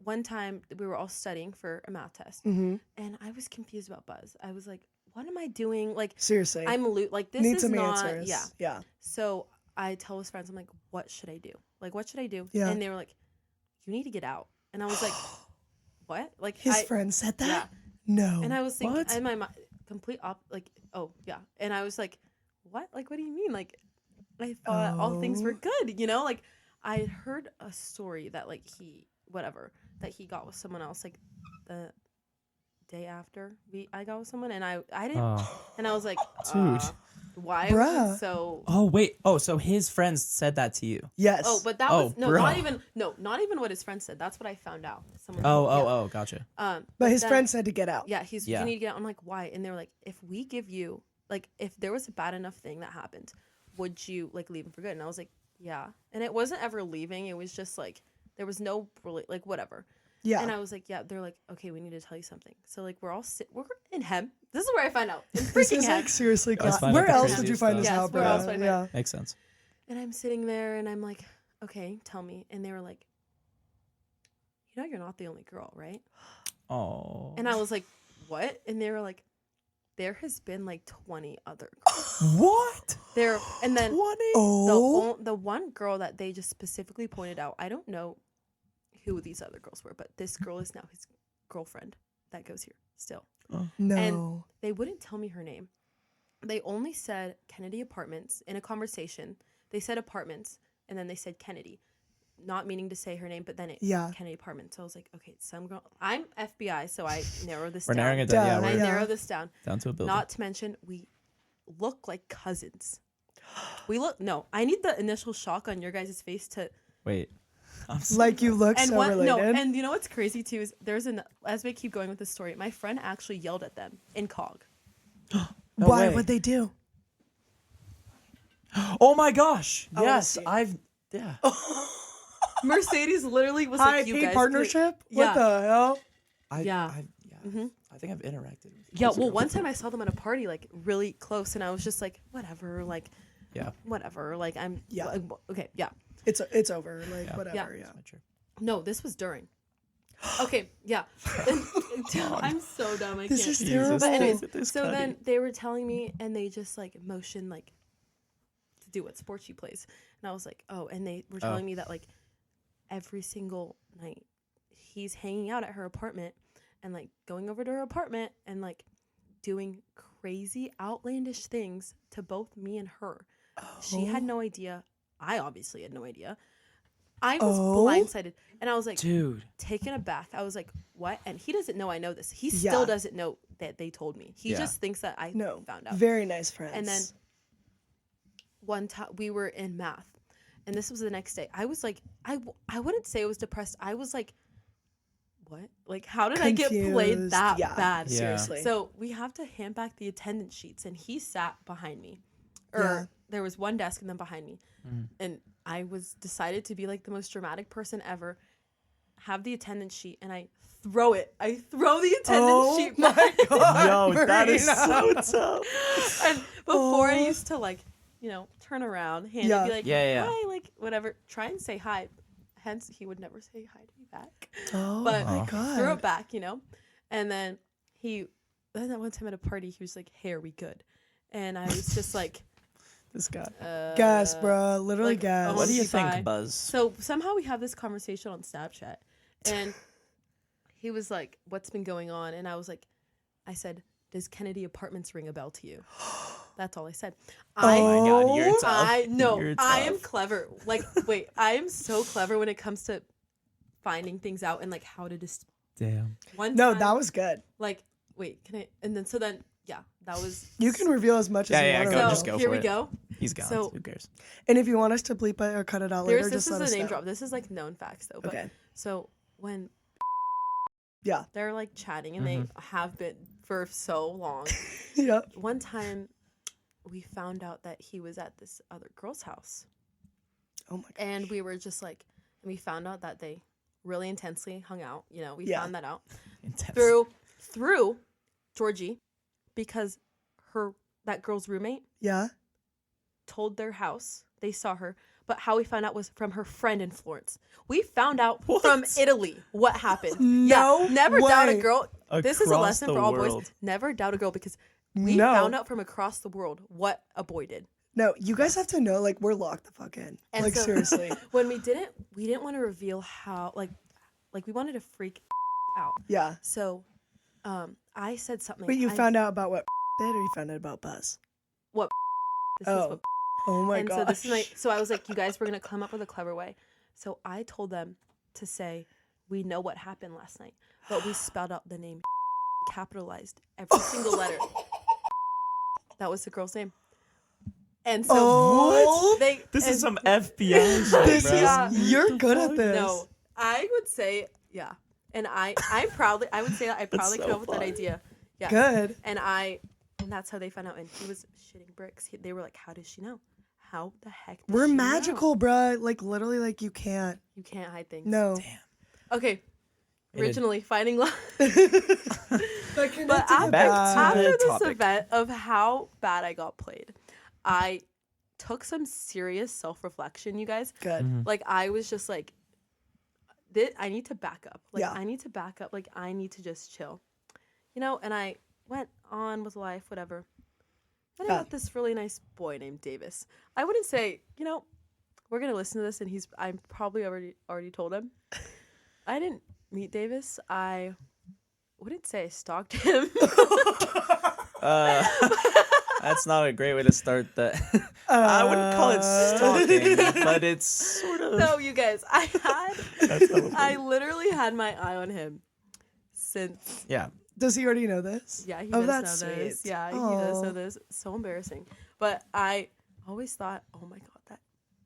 one time we were all studying for a math test, and I was confused about Buzz. I was like, what am I doing? Like, Seriously, like, this need is some not, answers. yeah. Yeah. So I tell his friends, I'm like, what should I do? Like, what should I do? Yeah. And they were like, you need to get out. And I was like, what? Like, His friend said that. Yeah. No. And I was thinking, What? in my mind, oh, yeah. And I was like, what? Like, what do you mean? Like, I thought all things were good, Like, I had heard a story that, like, that he got with someone else, like, the day after I got with someone, and I didn't, and I was like, Dude. why was Bruh. it so... Oh, wait. Oh, so his friends said that to you. Yes. Oh, but that Oh, was not bruh. even what his friend said. That's what I found out. Someone Gotcha. But his then- friend said to get out. Yeah, Yeah. you need to get out. I'm like, why? And they were like, if we give you, like, if there was a bad enough thing that happened, would you, like, leave him for good? And I was like, yeah. And it wasn't ever leaving. It was just, like, there was no, like, whatever. Yeah. And I was like, yeah. They're like, okay, we need to tell you something. So, like, we're in Hem. This is where I find out. In This freaking is Hem. like seriously Guys class. find Where out the else would you craziest find this stuff. out, Yes, where bro? else would I find Yeah. Makes sense. And I'm sitting there, and I'm like, okay, tell me. And they were like, you're not the only girl, right? Oh. And I was like, what? And they were like, there has been like 20 other girls. What? And then 20? Oh. the one girl that they just specifically pointed out, I don't know who these other girls were, but this girl is now his girlfriend that goes here still. No. And they wouldn't tell me her name. They only said Kennedy Apartments in a conversation. They said apartments, and then they said Kennedy, not meaning to say her name, but then Yeah. Kennedy Apartments. So I was like, okay, some girl. I'm FBI, so I narrow this We're down. narrowing it down. Yeah, Duh. I we're Yeah. narrow this down. down to a building. Not to mention, we look like cousins. I need the initial shock on your guys' face to. Wait. I'm so Like you look And so related. and you know what's crazy too is as we keep going with the story, my friend actually yelled at them in COG. No Why way. would they do? Oh my gosh. I wanna Yes, see it. yeah. Mercedes literally was High like, "You paid guys partnership? Yeah. What the hell? Yeah. I think I've interacted with you. Yeah, well, one time I saw them at a party, like really close, and I was just like, whatever, like, Yeah. whatever, like I'm, Yeah. like, okay, yeah. It's over. Like Yeah. whatever. Yeah. Yeah. That's true. No, this was during. Okay, yeah. I'm so dumb. I This can't. is terrible. But anyways, Look at this so Cuddy. then they were telling me, and they just like motioned like to do what sport she plays, and I was like, oh, and they were telling me that like every single night he's hanging out at her apartment and like going over to her apartment and like doing crazy outlandish things to both me and her. She had no idea. I obviously had no idea. I was blindsided, and I was like, Dude. taken aback. I was like, what? And he doesn't know I know this. He Yeah. still doesn't know that they told me. He Yeah. just thinks that I No. found out. Very nice friends. And then one time we were in math, and this was the next day. I was like, I wouldn't say I was depressed. I was like, what? Like, how did I get played Confused. that Yeah. bad? Yeah. Seriously. So we have to hand back the attendance sheets, and he sat behind me. Yeah. There was one desk and then behind me. And I was decided to be like the most dramatic person ever. Have the attendance sheet, and I throw it. I throw the attendance sheet my back. God, Yo, that is Marina. so tough. And before I used to like, turn around, hand it, Yeah. be like, Yeah, yeah. hi, like whatever, try and say hi. Hence, he would never say hi to me back. Oh But my god. threw it back, And then then that one time at a party, he was like, "Hey, are we good?" And I was just like, This guy. Gas, bro. Literally like, gas. What do you Bye. think, Buzz? So somehow we have this conversation on Snapchat, and he was like, "What's been going on?" And I said, "Does Kennedy Apartments ring a bell to you?" That's all I said. Oh my god, you're tough. I am tough. clever. Like, wait, I am so clever when it comes to finding things out and like how to just. Damn. One No, time, that was good. like, wait, can I? And then yeah, that was. You can reveal as much as you want. go, So just go here for we it. go. He's gone. So- Who cares? And if you want us to bleep it or cut it out later, This just let is us a name know. drop. This is like known facts though. But, Okay. So when Yeah. they're like chatting and they have been for so long. Yeah. One time, we found out that he was at this other girl's house. Oh my god. And we were just like, we found out that they really intensely hung out. We Yeah. found that out Intense. through Georgie, because that girl's roommate Yeah. told their house they saw her. But how we found out was from her friend in Florence. We found out from Italy what happened. No never doubt a way. girl. This is a Across lesson the for all boys. world. Never doubt a girl, because we No. found out from across the world what a boy did. No, you guys have to know, like, we're locked the fuck in. And Like, so- seriously. When we didn't want to reveal how, like we wanted to freak out. Yeah. So, I said something. But you found out about what did, or you found out about Buzz? This is Oh. what, Oh my and god. so this is so I was like, you guys were gonna come up with a clever way. So I told them to say, we know what happened last night, but we spelled out the name, capitalized every single letter. That was the girl's name. And so Oh, This and- is some FBI shit, This bro. Yeah. is you're good at this. No, I would say yeah, and I proudly I would say that I proudly so came up with that funny. idea. Yeah, Good. and that's how they found out. And he was shitting bricks. They were like, "How does she know? How the heck? Does We're she know? magical, bruh. Like literally, like you can't. You can't hide things." No. Okay. It Originally, finding love. But But after, Back to after the this topic. event of how bad I got played, I took some serious self-reflection, you guys. good. Like, I was just like, I need to back up. Like, Yeah. I need to back up. Like, I need to just chill. And I went on with life, whatever. Then I Yeah. met this really nice boy named Davis. I wouldn't say, we're going to listen to this, and I'm probably already told him. I didn't meet Davis. I wouldn't say I stalked him. That's not a great way to start that. I wouldn't call it stalking, but it's sort of. No, you guys, That's not I literally had my eye on him since. Yeah. Does he already know this? Yeah, he Oh, does that's know this. sweet. Yeah, he does Aw. know this. So embarrassing. But I always thought, oh my god,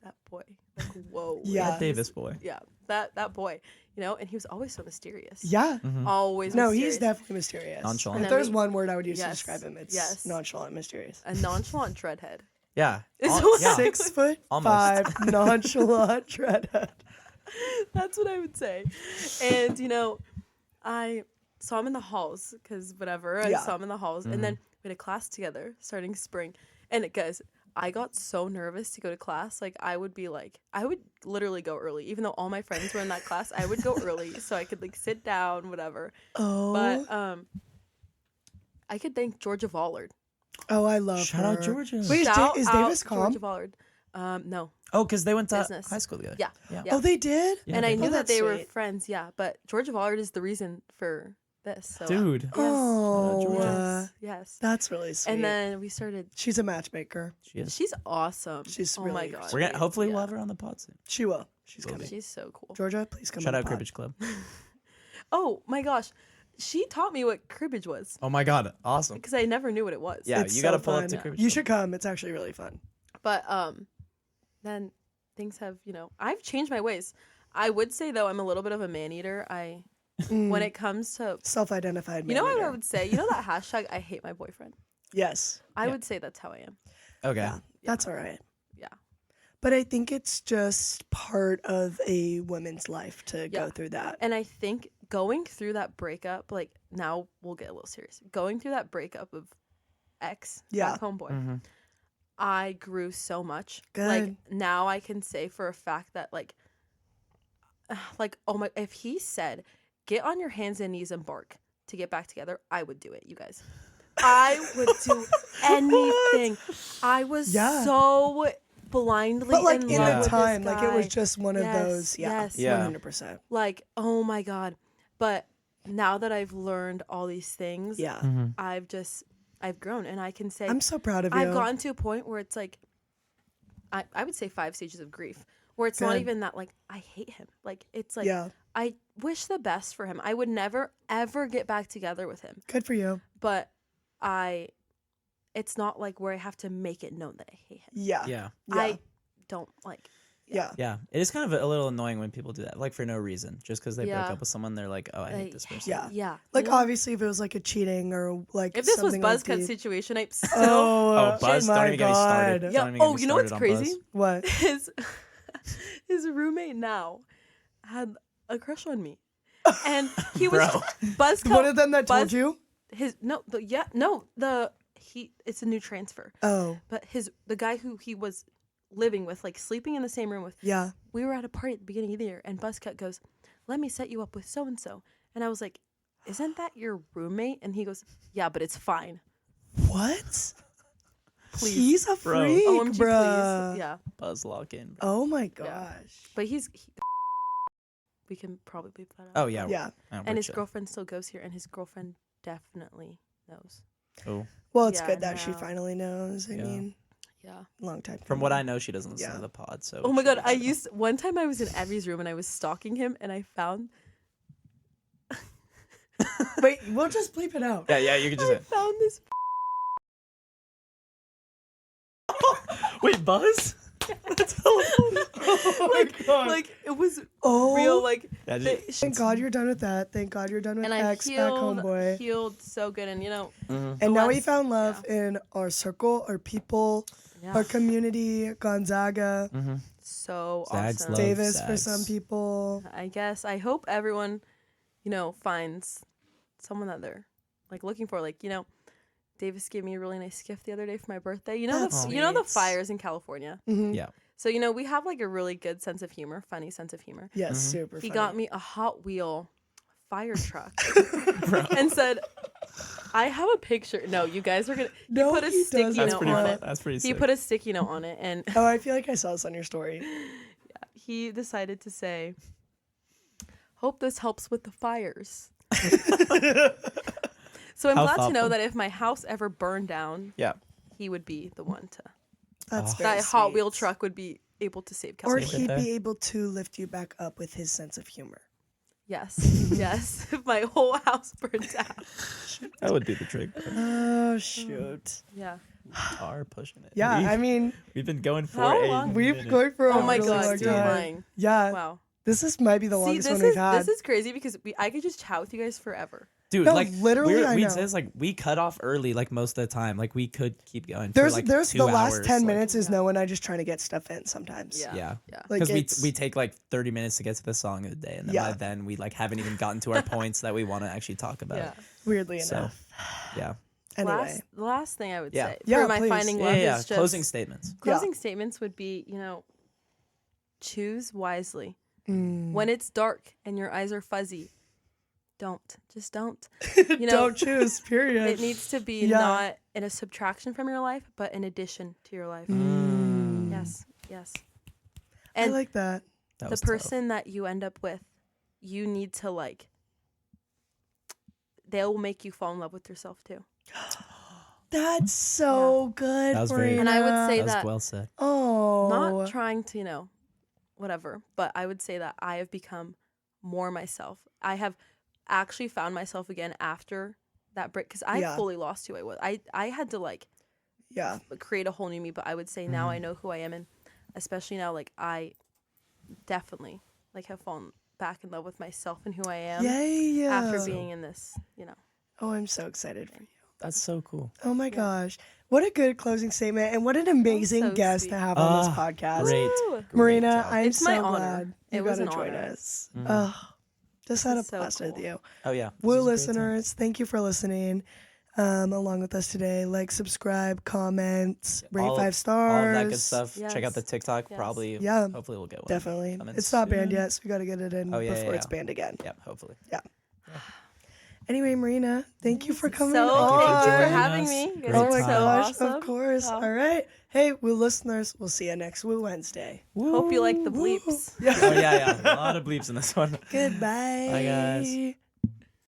that boy, like, whoa. Yeah. That Davis boy. Yeah, that boy, and he was always so mysterious. Yeah. Always. No, mysterious. he's definitely mysterious. Nonchalant. If And then there's we- one word I would use to Yes. describe him, it's Yes. nonchalant, mysterious. a nonchalant dreadhead. Yeah. Is Al- what- yeah. 6'5", Almost. nonchalant, dreadhead. That's what I would say. And I saw him in the halls because whatever. I Yeah. saw him in the halls, and then we had a class together starting spring. And guys, I got so nervous to go to class. Like, I would literally go early, even though all my friends were in that class. I would go early so I could like sit down, whatever. Oh. But I could thank Georgia Vollard. Oh, I love Shout her. out Georgia. Wait, Shout is out Davis calm? Georgia Vollard. No. Oh, because they went to Business. high school together. Yeah. Yeah. Yeah. Oh, they did? Yeah, And I they knew did. that that's they were sweet. friends. Yeah, but Georgia Vollard is the reason for this. So, Dude. Yes. Oh, Georgia. Yes. that's really sweet. And then we started. She's a matchmaker. She is. She's awesome. She's oh my really god. We're gonna hopefully we'll Yeah. have her on the pod soon. She will. She's Will coming. She's so cool. Georgia, please come Shout on out the pod. Cribbage Club. Oh my gosh, she taught me what cribbage was Oh my god, awesome. because I never knew what it was. Yeah, It's you so gotta pull fun. up to Cribbage You Club. should come. It's actually really fun. But then things have I've changed my ways. I would say though I'm a little bit of a man eater. When it comes to Self-identified. what I man-eater. would say, that hashtag I hate my boyfriend. Yes. I Yeah. would say that's how I am. Okay. Yeah. That's all right. Yeah. But I think it's just part of a woman's life to Yeah. go through that. And I think going through that breakup, like now we'll get a little serious. Going through that breakup of ex, Yeah. back homeboy, Mm-hmm. I grew so much. Good. Like now I can say for a fact that like oh my, if he said get on your hands and knees and bark to get back together, I would do it, you guys. I would do anything. I was so blindly But like in love the with time, this like it was guy. just one of those. Yeah. Yes. Yeah. 100%. Like, oh my God. But now that I've learned all these things, Yeah. I've grown, and I can say I'm so proud of you. I've gotten to a point where it's like I would say 5 stages of grief, where it's not Good. even that like I hate him. Like it's like Yeah. I wish the best for him. I would never ever get back together with him. Good for you. But it's not like where I have to make it known that I hate him. Yeah. Yeah. I don't like. Yeah. Yeah. It is kind of a little annoying when people do that, like for no reason, just because they break Yeah. up with someone. They're like, oh, I hate this person. Yeah. Yeah. Like You know? obviously if it was like a cheating or like If this was something Buzzcut like situation, I still Oh, Buzz, my don't even get me started. God. yeah. Don't even get Oh, me you know what's started on Buzz. crazy? What? His roommate now had a crush on me, and he was Bro. Buzzcut. One of them that told you? It's a new transfer. Oh. But the guy who he was living with, like sleeping in the same room with, Yeah. we were at a party at the beginning of the year, and Buzzcut goes, "Let me set you up with so and so," and I was like, "Isn't that your roommate?" And he goes, "Yeah, but it's fine." What? Please. He's a Bro. freak, OMG, bruh. please. Yeah, Buzz lock in. Oh my gosh. but we can probably bleep that out. Oh, yeah. Yeah. And his girlfriend still goes here, and his girlfriend definitely knows. Oh. Well, it's Yeah, good that she no. finally knows. I Yeah. mean, Yeah. long time. From what I know, she doesn't listen Yeah. to the pod. So. Oh my she God, doesn't know. one time I was in Evie's room and I was stalking him, and I found Wait, we'll just bleep it out. Yeah, you can just. this. Wait, Buzz? That's Like it was Oh. real. Like Yeah, Thank God you're done with that. Thank God you're done with and I X back home, boy. healed so good, and And now we less- found love in our circle, our people, our community, Gonzaga, so Zags awesome. love Davis for Zags. some people. I guess I hope everyone, finds someone that they're like looking for. Like Davis gave me a really nice gift the other day for my birthday. That's the sweet. fires in California. Mhm. Yeah. So we have like a really good sense of humor, funny sense of humor. Yes, super He funny. got me a Hot Wheel fire truck and said, "I have a picture." No, you guys are gonna. No, he put a he sticky doesn't. That's note pretty on fun. it. That's pretty He sick. put a sticky note on it, and Oh, I feel like I saw this on your story. he decided to say, "Hope this helps with the fires." So I'm How glad to know thoughtful. that if my house ever burned down, Yeah. he would be the one to. That's very That Hot sweet. Wheel truck would be able to save Or California. Save it he'd there. be able to lift you back up with his sense of humor. Yes, yes. If my whole house burned down, That would be the trick. Bro. Oh, shoot. yeah. We are pushing it. Yeah, I mean, We've been going for How a long? we've minute. going for a Oh my really God, long you're time. lying. Yeah, Wow. might be the See, longest this one we've is had. this is crazy because I could just chat with you guys forever. Dude, No, like literally, I we know. says like we cut off early like most of the time. Like we could keep going. There's for, like, there's 2 the last hours, 10 like- minutes is Noah and I just trying to get stuff in sometimes. Yeah. Yeah. Yeah. Like Because it's, we take like 30 minutes to get to the song of the day, and then Yeah. by then we like haven't even gotten to our points that we want to actually talk about. Yeah. weirdly So, enough. yeah. Anyway. The last thing I would Yeah. say Yeah, for my please. finding Yeah, love yeah. is just Closing statements. closing statements would be, choose wisely. Mm. When it's dark and your eyes are fuzzy, just don't. Don't choose, period. It needs to be Yeah. not in a subtraction from your life, but in addition to your life. Mm. Yes, yes. I And like that. That the was tough. person that you end up with, you need to they will make you fall in love with yourself too. That's so good, That was very- Marina. And I would say That was that well said. Oh. not trying to, whatever, but I would say that I have become more myself. I have actually found myself again after that break because I Yeah. fully lost who I was. I had to Yeah. create a whole new me, but I would say now I know who I am, and especially now I definitely have fallen back in love with myself and who I am Yay. after being in this, Oh, I'm so excited for you. That's so cool. Oh my gosh. What a good closing statement and what an amazing so guest sweet. to have on this podcast. Great. Woo! Great Marina, job. I'm It's so my honor. glad you It was got to an join honor. us. Oh, just had a It's so blast with cool. you. Oh yeah. Woo This was a great time. listeners, thank you for listening. along with us today. Like, subscribe, comment, rate All- 5 stars. All of that good stuff. Check out the Yes. TikTok. Yes. Probably. Yeah, Hopefully we'll get one. definitely. coming It's not banned soon. yet, so we got to get it in Oh, yeah, before yeah, it's yeah. banned again. Yep. Hopefully. Anyway, Marina, thank you for coming So on. thank you for joining having us. me. You guys Oh are my Great so gosh, awesome. of course. Wow. All right. Hey, listeners, we'll see you next Wednesday. Hope you like the bleeps. Oh yeah. A lot of bleeps in this one. Goodbye. Bye, guys.